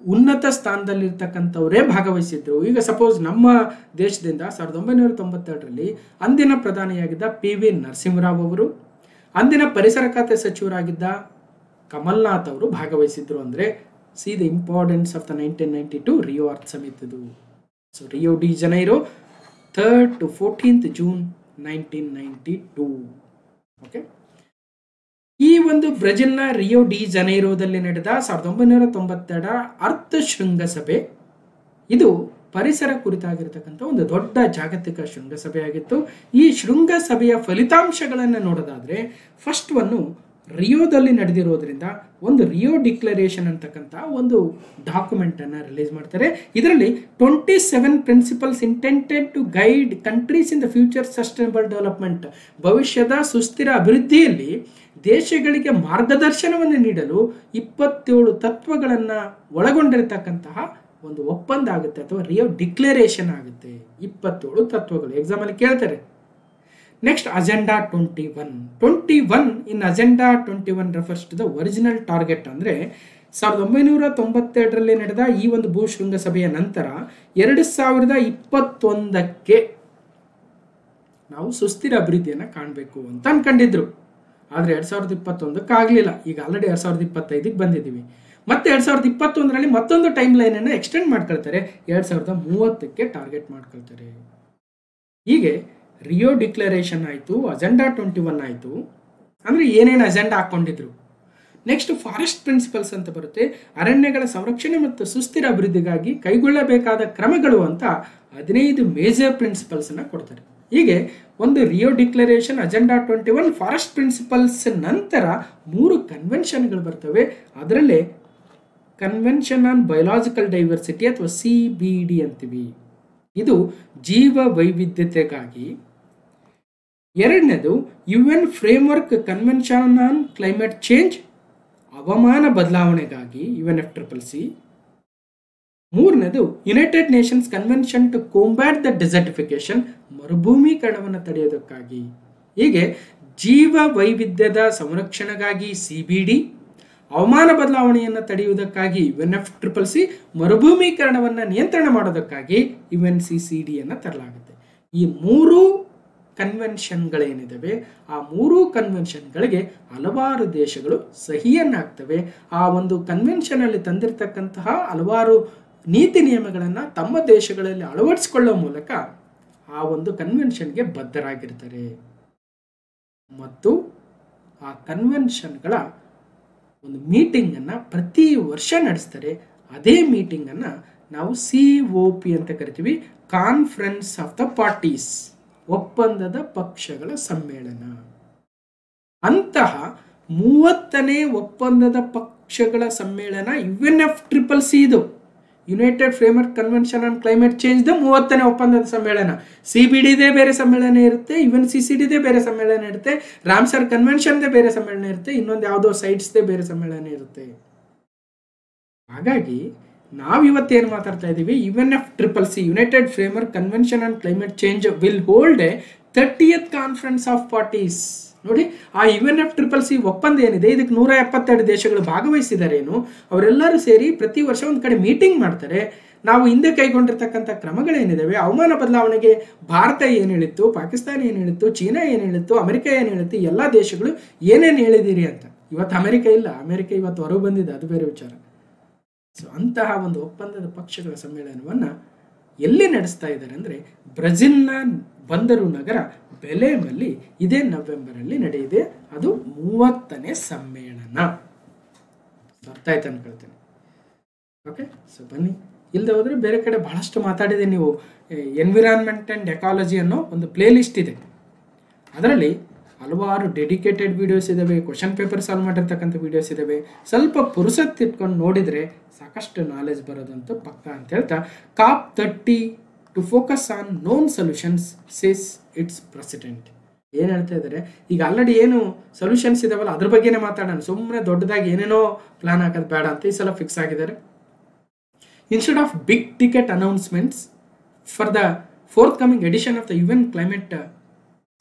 ಉನ್ನತ ಸ್ಥಾನದಲ್ಲಿರ್ತಕ್ಕಂಥವರೇ ಭಾಗವಹಿಸಿದ್ರು. ಈಗ ಸಪೋಸ್ ನಮ್ಮ ದೇಶದಿಂದ 1992ರಲ್ಲಿ ಅಂದಿನ ಪ್ರಧಾನಿಯಾಗಿದ್ದ PV ನರಸಿಂಹರಾವ್ ಅವರು, ಅಂದಿನ ಪರಿಸರ ಖಾತೆ ಸಚಿವರಾಗಿದ್ದ ಕಮಲ್ನಾಥ್ ಅವರು ಭಾಗವಹಿಸಿದ್ರು. ಅಂದರೆ see the importance of the 1992 Rio Earth summit ಇದು. So Rio de Janeiro 3rd to 14th June 1992. Okay, ಈ ಒಂದು ಬ್ರೆಜಿಲ್ನ ರಿಯೋ ಡಿ ಜನೈರೋದಲ್ಲಿ ನಡೆದ 1992ರ ಅರ್ತ್ ಶೃಂಗಸಭೆ, ಇದು ಪರಿಸರ ಕುರಿತಾಗಿರ್ತಕ್ಕಂಥ ಒಂದು ದೊಡ್ಡ ಜಾಗತಿಕ ಶೃಂಗಸಭೆ ಆಗಿತ್ತು. ಈ ಶೃಂಗಸಭೆಯ ಫಲಿತಾಂಶಗಳನ್ನು ನೋಡೋದಾದರೆ, ಫಸ್ಟ್ ಒನ್ನು ರಿಯೋದಲ್ಲಿ ನಡೆದಿರೋದ್ರಿಂದ ಒಂದು ರಿಯೋ ಡಿಕ್ಲರೇಷನ್ ಅಂತಕ್ಕಂಥ ಒಂದು ಡಾಕ್ಯುಮೆಂಟನ್ನು ರಿಲೀಸ್ ಮಾಡ್ತಾರೆ. ಇದರಲ್ಲಿ 27 principles intended to guide countries in the future sustainable development, ಭವಿಷ್ಯದ ಸುಸ್ಥಿರ ಅಭಿವೃದ್ಧಿಯಲ್ಲಿ ದೇಶಗಳಿಗೆ ಮಾರ್ಗದರ್ಶನವನ್ನು ನೀಡಲು 27 ತತ್ವಗಳನ್ನು ಒಳಗೊಂಡಿರತಕ್ಕಂತಹ ಒಂದು ಒಪ್ಪಂದ ಆಗುತ್ತೆ ಅಥವಾ ರಿಯೋ ಡಿಕ್ಲರೇಷನ್ ಆಗುತ್ತೆ. 27 ತತ್ವಗಳು ಎಕ್ಸಾಮಲ್ಲಿ ಕೇಳ್ತಾರೆ. Next agenda 21 in agenda 21 refers to the original target. ಅಂದರೆ 1992ರಲ್ಲಿ ನಡೆದ ಈ ಒಂದು ಭೂ ಶೃಂಗಸಭೆಯ ನಂತರ 2021ಕ್ಕೆ ನಾವು ಸುಸ್ಥಿರ ಅಭಿವೃದ್ಧಿಯನ್ನು ಕಾಣಬೇಕು ಅಂತ ಅನ್ಕೊಂಡಿದ್ರು. ಆದರೆ 2021ಕ್ಕೆ ಆಗಲಿಲ್ಲ. ಈಗ ಆಲ್ರೆಡಿ 2025ಗೆ ಬಂದಿದ್ದೀವಿ. ಮತ್ತೆ 2021ರಲ್ಲಿ ಮತ್ತೊಂದು ಟೈಮ್ ಲೈನನ್ನು ಎಕ್ಸ್ಟೆಂಡ್ ಮಾಡ್ಕೊಳ್ತಾರೆ, 2030ಕ್ಕೆ ಟಾರ್ಗೆಟ್ ಮಾಡ್ಕೊಳ್ತಾರೆ. ಹೀಗೆ ರಿಯೋ ಡಿಕ್ಲರೇಷನ್ ಆಯಿತು, ಅಜೆಂಡಾ 21 ಆಯಿತು. ಅಂದರೆ ಏನೇನು ಅಜೆಂಡಾ ಹಾಕ್ಕೊಂಡಿದ್ರು. ನೆಕ್ಸ್ಟ್ ಫಾರೆಸ್ಟ್ ಪ್ರಿನ್ಸಿಪಲ್ಸ್ ಅಂತ ಬರುತ್ತೆ. ಅರಣ್ಯಗಳ ಸಂರಕ್ಷಣೆ ಮತ್ತು ಸುಸ್ಥಿರ ಅಭಿವೃದ್ಧಿಗಾಗಿ ಕೈಗೊಳ್ಳಬೇಕಾದ ಕ್ರಮಗಳು ಅಂತ 15 ಮೇಜರ್ ಪ್ರಿನ್ಸಿಪಲ್ಸ್ ಅನ್ನ ಕೊಡ್ತಾರೆ. ಹೀಗೆ ಒಂದು Rio declaration, agenda 21, forest principles ನಂತರ 3 ಕನ್ವೆನ್ಷನ್ಗಳು ಬರ್ತವೆ. ಅದರಲ್ಲೇ ಕನ್ವೆನ್ಷನ್ ಆನ್ ಬಯೋಲಾಜಿಕಲ್ ಡೈವರ್ಸಿಟಿ ಅಥವಾ CBD ಅಂತೀವಿ. ಇದು ಜೀವ ವೈವಿಧ್ಯತೆಗಾಗಿ. ಎರಡನೇದು UN framework convention on climate change, ಹವಾಮಾನ ಬದಲಾವಣೆಗಾಗಿ UNFCCC. ಮೂರನೇದು United Nations convention to combat the desertification, ಮರುಭೂಮೀಕರಣವನ್ನು ತಡೆಯೋದಕ್ಕಾಗಿ. ಹೀಗೆ ಜೀವ ವೈವಿಧ್ಯದ ಸಂರಕ್ಷಣೆಗಾಗಿ CBD, ಹವಾಮಾನ ಬದಲಾವಣೆಯನ್ನು ತಡೆಯುವುದಕ್ಕಾಗಿ UNFCCC, ಮರುಭೂಮೀಕರಣವನ್ನು ನಿಯಂತ್ರಣ ಮಾಡೋದಕ್ಕಾಗಿ UNCCD ಅನ್ನು ತರಲಾಗುತ್ತೆ. ಈ 3 ಕನ್ವೆನ್ಷನ್ಗಳೇನಿದ್ದಾವೆ ಆ 3 ಕನ್ವೆನ್ಷನ್ಗಳಿಗೆ ಹಲವಾರು ದೇಶಗಳು ಸಹಿಯನ್ನು ಹಾಕ್ತವೆ. ಆ ಒಂದು ಕನ್ವೆನ್ಷನ್ ಅಲ್ಲಿ ತಂದಿರತಕ್ಕಂತಹ ಹಲವಾರು ನೀತಿ ನಿಯಮಗಳನ್ನು ತಮ್ಮ ದೇಶಗಳಲ್ಲಿ ಅಳವಡಿಸಿಕೊಳ್ಳುವ ಮೂಲಕ ಆ ಒಂದು ಕನ್ವೆನ್ಷನ್ಗೆ ಬದ್ಧರಾಗಿರ್ತಾರೆ ಮತ್ತು ಆ ಕನ್ವೆನ್ಷನ್ಗಳ ಒಂದು ಮೀಟಿಂಗನ್ನು ಪ್ರತಿ ವರ್ಷ ನಡೆಸ್ತಾರೆ. ಅದೇ ಮೀಟಿಂಗನ್ನು ನಾವು COP ಅಂತ ಕರಿತೀವಿ, ಕಾನ್ಫರೆನ್ಸ್ ಆಫ್ ದ ಪಾರ್ಟೀಸ್, ಒಪ್ಪಂದದ ಪಕ್ಷಗಳ ಸಮ್ಮೇಳನ. ಅಂತಹ 30ನೇ ಒಪ್ಪಂದದ ಪಕ್ಷಗಳ ಸಮ್ಮೇಳನ UNFCCC, ಇದು united framework convention on climate change 30ನೇ ಒಪ್ಪಂದದ ಸಮ್ಮೇಳನ. CBDದೇ ಬೇರೆ ಸಮ್ಮೇಳನ ಇರುತ್ತೆ, UNCCDದೇ ಬೇರೆ ಸಮ್ಮೇಳನ ಇರುತ್ತೆ, ರಾಮ್ಸರ್ ಕನ್ವೆನ್ಷನ್ದೇ ಬೇರೆ ಸಮ್ಮೇಳನ ಇರುತ್ತೆ, ಇನ್ನೊಂದು ಯಾವುದೋ ಸೈಟ್ಸ್ದೇ ಬೇರೆ ಸಮ್ಮೇಳನ ಇರುತ್ತೆ. ಹಾಗಾಗಿ ನಾವಿವತ್ತೇನು ಮಾತಾಡ್ತಾ ಇದ್ದೀವಿ, UNFCCC United framework convention on climate change will hold A 30th conference of parties. ನೋಡಿ, ಆ UNFCCC ಒಪ್ಪಂದ ಏನಿದೆ ಇದಕ್ಕೆ 172 ದೇಶಗಳು ಭಾಗವಹಿಸಿದಾರೇನು, ಅವರೆಲ್ಲರೂ ಸೇರಿ ಪ್ರತಿ ವರ್ಷ ಒಂದು ಕಡೆ ಮೀಟಿಂಗ್ ಮಾಡ್ತಾರೆ. ನಾವು ಹಿಂದೆ ಕೈಗೊಂಡಿರ್ತಕ್ಕಂಥ ಕ್ರಮಗಳೇನಿದಾವೆ, ಹವಾಮಾನ ಬದಲಾವಣೆಗೆ ಭಾರತ ಏನು ಹೇಳಿತ್ತು, ಪಾಕಿಸ್ತಾನ ಏನು ಹೇಳಿತ್ತು, ಚೀನಾ ಏನು ಹೇಳಿತ್ತು, ಅಮೆರಿಕ ಏನು ಹೇಳಿತ್ತು, ಎಲ್ಲ ದೇಶಗಳು ಏನೇನು ಹೇಳಿದಿರಿ ಅಂತ. ಇವತ್ತು ಅಮೆರಿಕ ಇಲ್ಲ, ಅಮೆರಿಕ ಇವತ್ತು ಹೊರಗೆ ಬಂದಿದೆ, ಅದು ಬೇರೆ ವಿಚಾರ. ಸೊ ಅಂತಹ ಒಂದು ಒಪ್ಪಂದದ ಪಕ್ಷಗಳ ಸಮ್ಮೇಳನವನ್ನು ಎಲ್ಲಿ ನಡೆಸ್ತಾ ಇದ್ದಾರೆ ಅಂದರೆ ಬ್ರೆಜಿಲ್ನ ಬಂದರು ನಗರ ಬೆಲೆಮಲ್ಲಿ ಇದೇ ನವೆಂಬರಲ್ಲಿ ನಡೆಯಿದೆ. ಅದು 30ನೇ ಸಮ್ಮೇಳನ. ಅರ್ಥ ಆಯ್ತು ಅನ್ಕೊಳ್ತೇನೆ. ಓಕೆ, ಸೊ ಬನ್ನಿ. ಇಲ್ಲದೆ ಹೋದರೆ ಬೇರೆ ಕಡೆ ಬಹಳಷ್ಟು ಮಾತಾಡಿದೆ. ನೀವು ಎನ್ವಿರಾನ್ಮೆಂಟ್ ಆ್ಯಂಡ್ ಎಕಾಲಜಿ ಅನ್ನೋ ಒಂದು ಪ್ಲೇ ಲಿಸ್ಟ್ ಇದೆ, ಅದರಲ್ಲಿ ಹಲವಾರು ಡೆಡಿಕೇಟೆಡ್ ವಿಡಿಯೋಸ್ ಇದ್ದಾವೆ, ಕ್ವಶನ್ ಪೇಪರ್ ಸಾಲ್ವ್ ಮಾಡಿರ್ತಕ್ಕಂಥ ವಿಡಿಯೋಸ್ ಇದ್ದಾವೆ. ಸ್ವಲ್ಪ ಪುರುಸತ್ ಇಟ್ಕೊಂಡು ನೋಡಿದರೆ ಸಾಕಷ್ಟು ನಾಲೆಜ್ ಬರೋದಂತೂ ಪಕ್ಕ ಅಂತ ಹೇಳ್ತಾ, COP 30 to focus on known solutions says its president. ಏನು ಹೇಳ್ತಾ ಇದ್ದಾರೆ, ಈಗ ಆಲ್ರೆಡಿ ಏನು ಸೊಲ್ಯೂಷನ್ಸ್ ಇದಾವಲ್ಲ ಅದ್ರ ಬಗ್ಗೆನೇ ಮಾತಾಡೋಣ, ಸುಮ್ಮನೆ ದೊಡ್ಡದಾಗಿ ಏನೇನೋ ಪ್ಲಾನ್ ಹಾಕೋದು ಬೇಡ ಅಂತ ಈ ಸಲ ಫಿಕ್ಸ್ ಆಗಿದ್ದಾರೆ. Instead of big ticket announcements for the forthcoming edition of the UN climate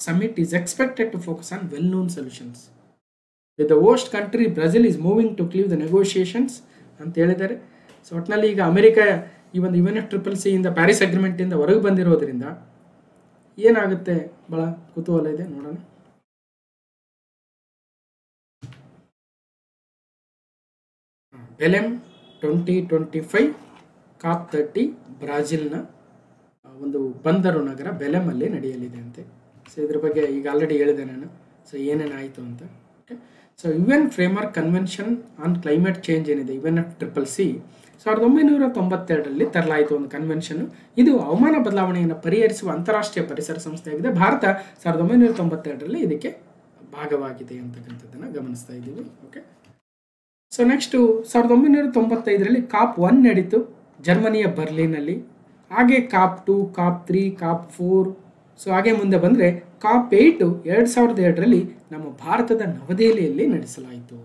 summit is expected to focus on well-known solutions. With the host country Brazil is moving to clear the negotiations ಅಂತ ಹೇಳಿದ್ದಾರೆ. ಸೊ ಒಟ್ಟಿನಲ್ಲಿ ಈಗ ಅಮೆರಿಕ ಈ ಒಂದು UNFCCC ಇಂದ ಪ್ಯಾರಿಸ್ ಅಗ್ರಿಮೆಂಟ್ ಇಂದ ಹೊರಗೆ ಬಂದಿರೋದ್ರಿಂದ ಏನಾಗುತ್ತೆ ಬಹಳ ಕುತೂಹಲ ಇದೆ, ನೋಡೋಣ. ಬೆಲೆಮ್ 2025 COP 30 ಬ್ರಾಜಿಲ್ನ ಒಂದು ಬಂದರು ನಗರ ಬೆಲೆಮಲ್ಲಿ ನಡೆಯಲಿದೆ ಅಂತೆ. ಸೊ ಇದ್ರ ಬಗ್ಗೆ ಈಗ ಆಲ್ರೆಡಿ ಹೇಳಿದೆ ನಾನು, ಸೊ ಏನೇನಾಯಿತು ಅಂತ. Okay, so UN framework convention on climate change ಏನಿದೆ UNFCCC 1992ರಲ್ಲಿ ತರಲಾಯಿತು ಒಂದು ಕನ್ವೆನ್ಷನ್. ಇದು ಹವಾಮಾನ ಬದಲಾವಣೆಯನ್ನು ಪರಿಹರಿಸುವ ಅಂತಾರಾಷ್ಟ್ರೀಯ ಪರಿಸರ ಸಂಸ್ಥೆಯಾಗಿದೆ. ಭಾರತ 1992ರಲ್ಲಿ ಇದಕ್ಕೆ ಭಾಗವಾಗಿದೆ ಅಂತಕ್ಕಂಥದ್ದನ್ನು ಗಮನಿಸ್ತಾ ಇದ್ದೀವಿ. ಓಕೆ, ಸೊ ನೆಕ್ಸ್ಟು 1995ರಲ್ಲಿ COP 1 ನಡೀತು ಜರ್ಮನಿಯ ಬರ್ಲಿನಲ್ಲಿ. ಹಾಗೆ COP 2, COP 3, COP 4. ಸೊ ಹಾಗೆ ಮುಂದೆ ಬಂದರೆ COP 8 2002ರಲ್ಲಿ ನಮ್ಮ ಭಾರತದ ನವದೆಹಲಿಯಲ್ಲಿ ನಡೆಸಲಾಯಿತು.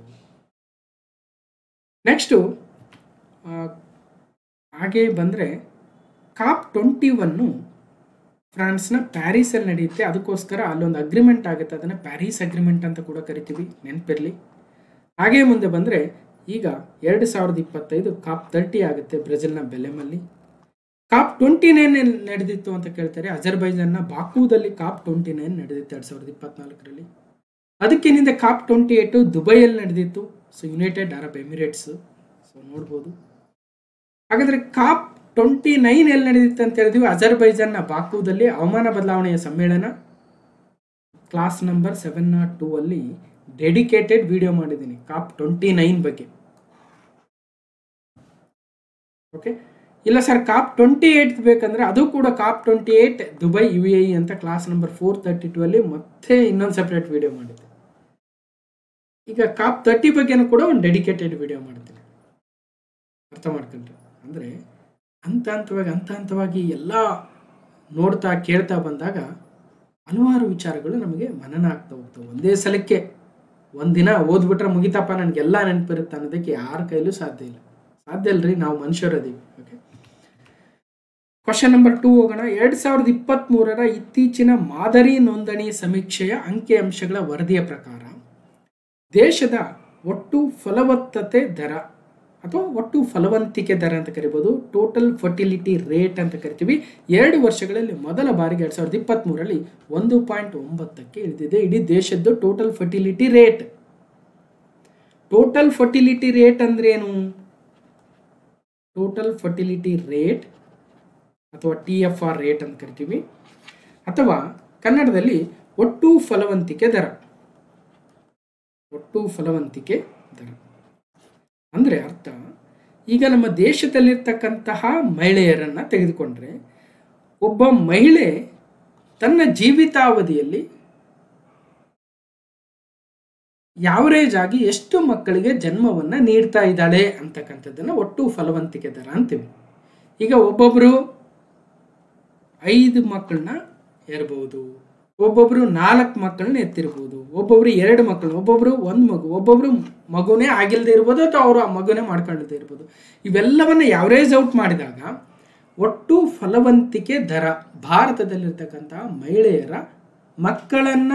ನೆಕ್ಸ್ಟು ಹಾಗೆ ಬಂದರೆ COP 21 ಫ್ರಾನ್ಸ್ನ ಪ್ಯಾರಿಸಲ್ಲಿ ನಡೆಯುತ್ತೆ. ಅದಕ್ಕೋಸ್ಕರ ಅಲ್ಲೊಂದು ಅಗ್ರಿಮೆಂಟ್ ಆಗುತ್ತೆ, ಅದನ್ನು ಪ್ಯಾರಿಸ್ ಅಗ್ರಿಮೆಂಟ್ ಅಂತ ಕೂಡ ಕರಿತೀವಿ, ನೆನಪಿರಲಿ. ಹಾಗೆ ಮುಂದೆ ಬಂದರೆ ಈಗ 2025 COP 30 ಆಗುತ್ತೆ ಬ್ರೆಜಿಲ್ನ ಬೆಲೆಮಲ್ಲಿ. COP 29 ನಡೆದಿತ್ತು ಅಂತ ಕೇಳ್ತಾರೆ. ಅಜರ್ಬೈಜಾನ್ನ ಬಾಕೂದಲ್ಲಿ COP 29 ನಡೆದಿತ್ತು 2024ರಲ್ಲಿ. ಅದಕ್ಕೇನಿಂದ COP 28 ದುಬೈಯಲ್ಲಿ ನಡೆದಿತ್ತು, so United Arab Emirates. So ನೋಡ್ಬೋದು. ಹಾಗಾದರೆ COP 29 ಎಲ್ಲಿ ನಡೆದಿತ್ತು ಅಂತ ಹೇಳಿದ್ವಿ, ಅಜರ್ಬೈಜಾನ್ನ ಬಾಕೂದಲ್ಲಿ ಹವಾಮಾನ ಬದಲಾವಣೆಯ ಸಮ್ಮೇಳನ ಕ್ಲಾಸ್ ನಂಬರ್ 702 ಅಲ್ಲಿ ಡೆಡಿಕೇಟೆಡ್ ವಿಡಿಯೋ ಮಾಡಿದ್ದೀನಿ COP29 ಬಗ್ಗೆ. ಓಕೆ, ಇಲ್ಲ ಸರ್ COP28 ಬೇಕಂದ್ರೆ ಅದು ಕೂಡ COP28 ದುಬೈ UAE ಅಂತ ಕ್ಲಾಸ್ ನಂಬರ್ 432 ಅಲ್ಲಿ ಮತ್ತೆ ಇನ್ನೊಂದು ಸಪ್ರೇಟ್ ವಿಡಿಯೋ ಮಾಡಿದ್ದೆ. ಈಗ COP30 ಬಗ್ಗೆನೂ ಕೂಡ ಒಂದು ಡೆಡಿಕೇಟೆಡ್ ವಿಡಿಯೋ ಮಾಡ್ತೀನಿ. ಅರ್ಥ ಮಾಡ್ಕೊಂಡ್ರೆ ಅಂದರೆ ಹಂತ ಹಂತವಾಗಿ ಎಲ್ಲ ನೋಡ್ತಾ ಕೇಳ್ತಾ ಬಂದಾಗ ಹಲವಾರು ವಿಚಾರಗಳು ನಮಗೆ ಮನನ ಆಗ್ತಾ ಹೋಗ್ತವೆ. ಒಂದೇ ಸಲಕ್ಕೆ ಒಂದಿನ ಓದ್ಬಿಟ್ರೆ ಮುಗಿತಪ್ಪ ನನಗೆಲ್ಲ ನೆನಪಿರುತ್ತೆ ಅನ್ನೋದಕ್ಕೆ ಯಾರ ಕೈಲೂ ಸಾಧ್ಯ ಇಲ್ಲ. ಸಾಧ್ಯ ಇಲ್ರಿ, ನಾವು ಮನುಷ್ಯರದೀವಿ. ಓಕೆ, ಕ್ವಶನ್ ನಂಬರ್ 2 ಹೋಗೋಣ. 2023 ಇತ್ತೀಚಿನ ಮಾದರಿ ನೋಂದಣಿ ಸಮೀಕ್ಷೆಯ ಅಂಕಿಅಂಶಗಳ ವರದಿಯ ಪ್ರಕಾರ ದೇಶದ ಒಟ್ಟು ಫಲವತ್ತತೆ ದರ ಅಥವಾ ಒಟ್ಟು ಫಲವಂತಿಕೆ ದರ ಅಂತ ಕರಿಬೋದು, ಟೋಟಲ್ ಫರ್ಟಿಲಿಟಿ ರೇಟ್ ಅಂತ ಕರಿತೀವಿ, 2 ವರ್ಷಗಳಲ್ಲಿ ಮೊದಲ ಬಾರಿಗೆ 2023 1.9ಕ್ಕೆ ಇಳಿದಿದೆ. ಇಡೀ ದೇಶದ್ದು total fertility rate. Total fertility rate ಅಂದ್ರೆ ಏನು? ಟೋಟಲ್ ಫರ್ಟಿಲಿಟಿ ರೇಟ್ ಅಥವಾ TFR ರೇಟ್ ಅಂತ ಕರಿತೀವಿ, ಅಥವಾ ಕನ್ನಡದಲ್ಲಿ ಒಟ್ಟು ಫಲವಂತಿಕೆ ದರ. ಒಟ್ಟು ಫಲವಂತಿಕೆ ದರ ಅಂದರೆ ಅರ್ಥ, ಈಗ ನಮ್ಮ ದೇಶದಲ್ಲಿರ್ತಕ್ಕಂತಹ ಮಹಿಳೆಯರನ್ನ ತೆಗೆದುಕೊಂಡ್ರೆ ಒಬ್ಬ ಮಹಿಳೆ ತನ್ನ ಜೀವಿತಾವಧಿಯಲ್ಲಿ ಯಾವರೇಜ್ ಆಗಿ ಎಷ್ಟು ಮಕ್ಕಳಿಗೆ ಜನ್ಮವನ್ನು ನೀಡ್ತಾ ಇದ್ದಾಳೆ ಅಂತಕ್ಕಂಥದ್ದನ್ನು ಒಟ್ಟು ಫಲವಂತಿಕೆ ದರ ಅಂತೀವಿ. ಈಗ ಒಬ್ಬೊಬ್ಬರು 5 ಮಕ್ಕಳನ್ನ ಇರಬಹುದು, ಒಬ್ಬೊಬ್ರು 4 ಮಕ್ಕಳನ್ನ ಎತ್ತಿರ್ಬೋದು, ಒಬ್ಬೊಬ್ರು 2 ಮಕ್ಕಳು, ಒಬ್ಬೊಬ್ರು 1 ಮಗು, ಒಬ್ಬೊಬ್ರು ಮಗುನೇ ಆಗಿಲ್ಲದೆ ಇರ್ಬೋದು ಅಥವಾ ಅವರು ಆ ಮಗುನೇ ಮಾಡ್ಕೊಳ್ಳದೆ ಇರ್ಬೋದು. ಇವೆಲ್ಲವನ್ನ ಯಾವರೇಜ್ ಔಟ್ ಮಾಡಿದಾಗ ಒಟ್ಟು ಫಲವಂತಿಕೆ ದರ ಭಾರತದಲ್ಲಿರ್ತಕ್ಕಂಥ ಮಹಿಳೆಯರ ಮಕ್ಕಳನ್ನ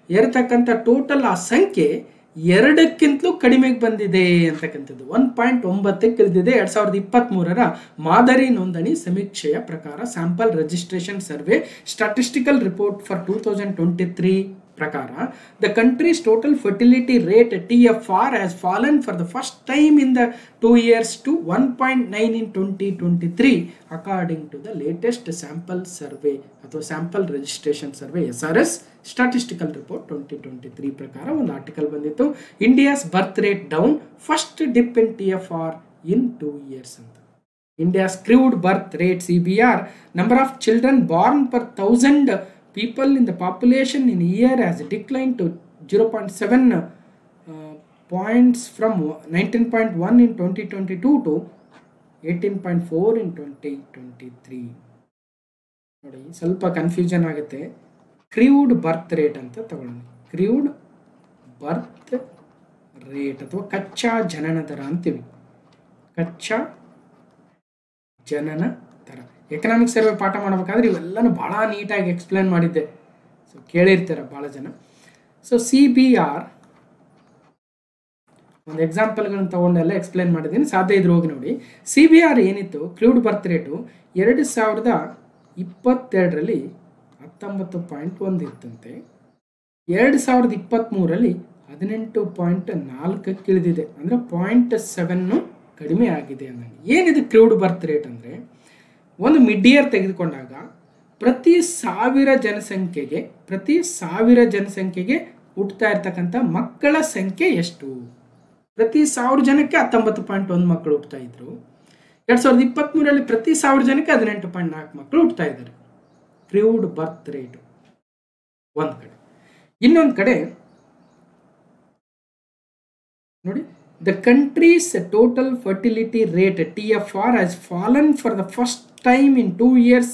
ಇರತಕ್ಕಂಥ ಟೋಟಲ್ ಆ ಸಂಖ್ಯೆ 2ಕ್ಕಿಂತಲೂ ಕಡಿಮೆಗೆ ಬಂದಿದೆ ಅಂತಕ್ಕಂಥದ್ದು. 1.9ಕ್ಕೆ ಇಳಿದಿದೆ 2023 ಮಾದರಿ ನೋಂದಣಿ ಸಮೀಕ್ಷೆಯ ಪ್ರಕಾರ. Sample registration survey statistical report for 2023 ಪ್ರಕಾರ the country's total fertility rate TFR has fallen for the first time in the 2 years to 1.9 in 2023 according to the latest sample survey ಅಥವಾ sample registration survey SRS statistical report 2023 ಪ್ರಕಾರ ಒಂದು ಆರ್ಟಿಕಲ್ ಬಂದಿತ್ತು. India's birth rate down, first dip in TFR in 2 years ಅಂತ. India's crude birth rate CBR, number of children Born per 1000 people in the population in a year has declined to 0.7 points from 19.1 in 2022 to 18.4 in 2023. ನೋಡಿ ಸ್ವಲ್ಪ ಕನ್ಫ್ಯೂಷನ್ ಆಗುತ್ತೆ. ಕ್ರೂಡ್ ಬರ್ತ್ ರೇಟ್ ಅಂತ ತಗೊಳ್ಳೋಣ. ಕ್ರೂಡ್ ಬರ್ತ್ ರೇಟ್ ಅಥವಾ ಕಚ್ಚಾ ಜನನ ದರ ಅಂತೀವಿ. ಕಚ್ಚಾ ಜನನ ದರ ಎಕನಾಮಿಕ್ ಸರ್ವೆ ಪಾಠ ಮಾಡಬೇಕಾದ್ರೆ ಇವೆಲ್ಲನೂ ಭಾಳ ನೀಟಾಗಿ ಎಕ್ಸ್ಪ್ಲೇನ್ ಮಾಡಿದ್ದೆ. ಸೊ ಕೇಳಿರ್ತಾರೆ ಭಾಳ ಜನ. ಸೊ CBR ಒಂದು ಎಕ್ಸಾಂಪಲ್ಗಳನ್ನು ತಗೊಂಡೆಲ್ಲ ಎಕ್ಸ್ಪ್ಲೇನ್ ಮಾಡಿದ್ದೀನಿ, ಸಾಧ್ಯ ಇದ್ರೆ ಹೋಗಿ ನೋಡಿ. CBR ಏನಿತ್ತು, ಕ್ರೂಡ್ ಬರ್ತ್ ರೇಟು 2022 19.1 ಇತ್ತಂತೆ. 2023 18.4ಕ್ಕೆ ಇಳಿದಿದೆ, ಅಂದರೆ 0.7 ಕಡಿಮೆ ಆಗಿದೆ ಅನ್ನಂಗೆ. ಏನಿದೆ ಕ್ರೂಡ್ ಬರ್ತ್ ರೇಟ್ ಅಂದರೆ, ಒಂದು ಮಿಡ್ ಇಯರ್ ತೆಗೆದುಕೊಂಡಾಗ ಪ್ರತಿ 1000 ಜನಸಂಖ್ಯೆಗೆ ಹುಟ್ಟುತ್ತಾ ಇರ್ತಕ್ಕಂಥ ಮಕ್ಕಳ ಸಂಖ್ಯೆ ಎಷ್ಟು? ಪ್ರತಿ 1000 ಜನಕ್ಕೆ 19.1 ಮಕ್ಕಳು ಹುಟ್ಟುತ್ತಾ ಇದ್ರು. 2023 ಪ್ರತಿ 1000 ಜನಕ್ಕೆ 18.4 ಮಕ್ಕಳು ಹುಟ್ಟುತ್ತಾ ಇದ್ದಾರೆ. ಕ್ರೂಡ್ ಬರ್ತ್ ರೇಟ್ ಒಂದು ಕಡೆ. ಇನ್ನೊಂದು ಕಡೆ ನೋಡಿ, the country's total fertility rate TFR has fallen for the first time in 2 years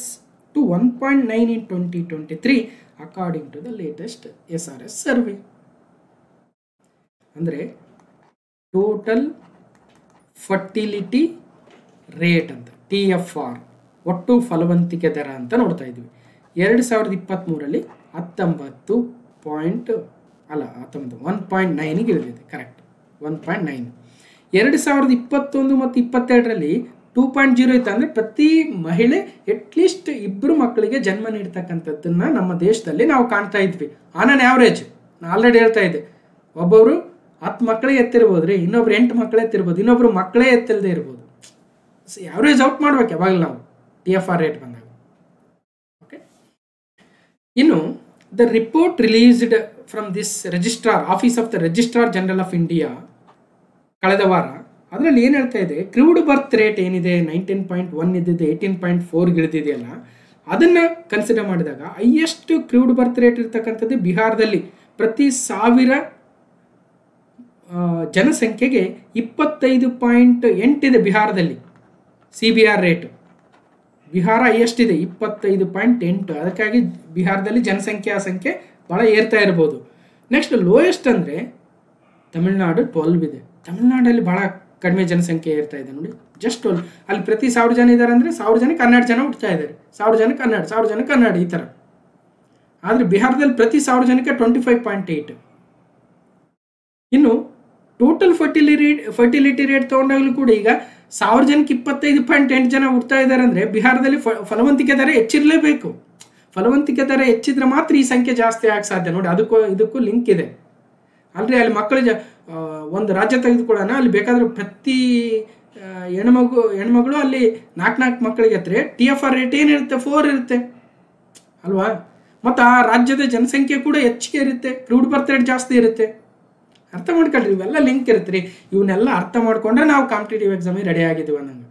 to 1.9 in 2023 according to the latest SRS survey. ಅಂದರೆ ಟೋಟಲ್ ಫರ್ಟಿಲಿಟಿ ರೇಟ್ ಅಂತ TFR ಒಟ್ಟು ಫಲವಂತಿಕೆ ದರ ಅಂತ ನೋಡ್ತಾ ಇದ್ವಿ. 2023 1.9ಗೆ ಇಳಿದಿದೆ. ಕರೆಕ್ಟ್, 1.9. 2021 ಮತ್ತು 2022 2.0 ಇತ್ತು. ಅಂದರೆ ಪ್ರತಿ ಮಹಿಳೆ ಅಟ್ಲೀಸ್ಟ್ 2 ಮಕ್ಕಳಿಗೆ ಜನ್ಮ ನೀಡ್ತಕ್ಕಂಥದ್ದನ್ನು ನಮ್ಮ ದೇಶದಲ್ಲಿ ನಾವು ಕಾಣ್ತಾ ಇದ್ವಿ. ಆನ್ ಆನ್ ಆ್ಯಾವ್ರೇಜ್ ನಾನು ಆಲ್ರೆಡಿ ಹೇಳ್ತಾ ಇದ್ದೆ, ಒಬ್ಬೊಬ್ರು 10 ಮಕ್ಕಳೇ ಎತ್ತಿರ್ಬೋದು ರೀ, ಇನ್ನೊಬ್ರು 8 ಮಕ್ಕಳೇ ಎತ್ತಿರ್ಬೋದು, ಇನ್ನೊಬ್ರು ಮಕ್ಕಳೇ ಎತ್ತಿಲ್ಲದೆ ಇರ್ಬೋದು. ಆವ್ರೇಜ್ ಔಟ್ ಮಾಡ್ಬೇಕು ಯಾವಾಗಲೂ ನಾವು TFR ರೇಟ್ ಬಂದಾಗ. ಓಕೆ, ಇನ್ನು the report released from this registrar office of the registrar general of India ಕಳೆದ ವಾರ, ಅದರಲ್ಲಿ ಏನು ಹೇಳ್ತಾ ಇದೆ, ಕ್ರೂಡ್ ಬರ್ತ್ ರೇಟ್ ಏನಿದೆ 19.1 ಇದ್ದಿದ್ದು 18.4 ಇಳಿದಿದೆಯಲ್ಲ, ಅದನ್ನು ಕನ್ಸಿಡರ್ ಮಾಡಿದಾಗ ಹೈಯೆಸ್ಟ್ ಕ್ರೂಡ್ ಬರ್ತ್ ರೇಟ್ ಇರ್ತಕ್ಕಂಥದ್ದು ಬಿಹಾರದಲ್ಲಿ. ಪ್ರತಿ 1000 ಜನಸಂಖ್ಯೆಗೆ 25.8 ಇದೆ ಬಿಹಾರದಲ್ಲಿ CBR ರೇಟ್. ಬಿಹಾರ ಹೈಯೆಸ್ಟ್ ಇದೆ 25.8. ಅದಕ್ಕಾಗಿ ಬಿಹಾರದಲ್ಲಿ ಜನಸಂಖ್ಯಾ ಸಂಖ್ಯೆ ಭಾಳ ಏರ್ತಾ ಇರ್ಬೋದು. ನೆಕ್ಸ್ಟ್ ಲೋಯೆಸ್ಟ್ ಅಂದರೆ ತಮಿಳ್ನಾಡು 12 ಇದೆ. ತಮಿಳ್ನಾಡಲ್ಲಿ ಭಾಳ ಕಡಿಮೆ ಜನಸಂಖ್ಯೆ ಏರ್ತಾ ಇದೆ ನೋಡಿ, ಜಸ್ಟ್ 12. ಅಲ್ಲಿ ಪ್ರತಿ 1000 ಜನ ಇದ್ದಾರೆ ಅಂದರೆ 1000 ಜನಕ್ಕೆ 12 ಜನ ಹುಡ್ತಾ ಇದ್ದಾರೆ. 1000 ಜನಕ್ಕೆ 12, 1000 ಜನಕ್ಕೆ 12 ಈ ಥರ. ಆದರೆ ಬಿಹಾರದಲ್ಲಿ ಪ್ರತಿ 1000 ಜನಕ್ಕೆ 25.8. ಇನ್ನು ಟೋಟಲ್ ಫರ್ಟಿಲಿಟಿ ರೇಟ್ ತೊಗೊಂಡಾಗಲೂ ಕೂಡ ಈಗ 1000 ಜನಕ್ಕೆ 25.8 ಜನ ಹುಡ್ತಾ ಇದ್ದಾರೆ ಅಂದರೆ ಬಿಹಾರದಲ್ಲಿ ಫಲವಂತಿಕೆ ದರ ಹೆಚ್ಚಿರಲೇಬೇಕು. ಫಲವಂತಿಕೆ ದರ ಹೆಚ್ಚಿದ್ರೆ ಮಾತ್ರ ಈ ಸಂಖ್ಯೆ ಜಾಸ್ತಿ ಆಗಕ್ಕೆ ಸಾಧ್ಯ ನೋಡಿ. ಇದಕ್ಕೂ ಲಿಂಕ್ ಇದೆ ಅಲ್ರಿ. ಅಲ್ಲಿ ಮಕ್ಕಳು ಒಂದು ರಾಜ್ಯ ತೆಗೆದುಕೊಳ್ಳೋಣ, ಅಲ್ಲಿ ಬೇಕಾದ್ರೆ ಪ್ರತಿ ಹೆಣ್ಮಗಳು ಅಲ್ಲಿ 4 ಮಕ್ಕಳಿಗೆ ಹತ್ರ TFR ರೇಟ್ ಏನಿರುತ್ತೆ 4 ಇರುತ್ತೆ ಅಲ್ವಾ. ಮತ್ತು ಆ ರಾಜ್ಯದ ಜನಸಂಖ್ಯೆ ಕೂಡ ಹೆಚ್ಚಿಗೆ ಇರುತ್ತೆ, ಕ್ರೂಡ್ ಬರ್ತ್ ರೇಟ್ ಜಾಸ್ತಿ ಇರುತ್ತೆ. ಅರ್ಥ ಮಾಡ್ಕೊಳ್ರಿ, ಇವೆಲ್ಲ ಲಿಂಕ್ ಇರುತ್ತೆ ರೀ. ಇವನ್ನೆಲ್ಲ ಅರ್ಥ ಮಾಡ್ಕೊಂಡ್ರೆ ನಾವು ಕಾಂಪಿಟೇಟಿವ್ ಎಕ್ಸಾಮಿಗೆ ರೆಡಿ ಆಗಿದ್ದೀವಿ ಅನ್ನಂಗೆ.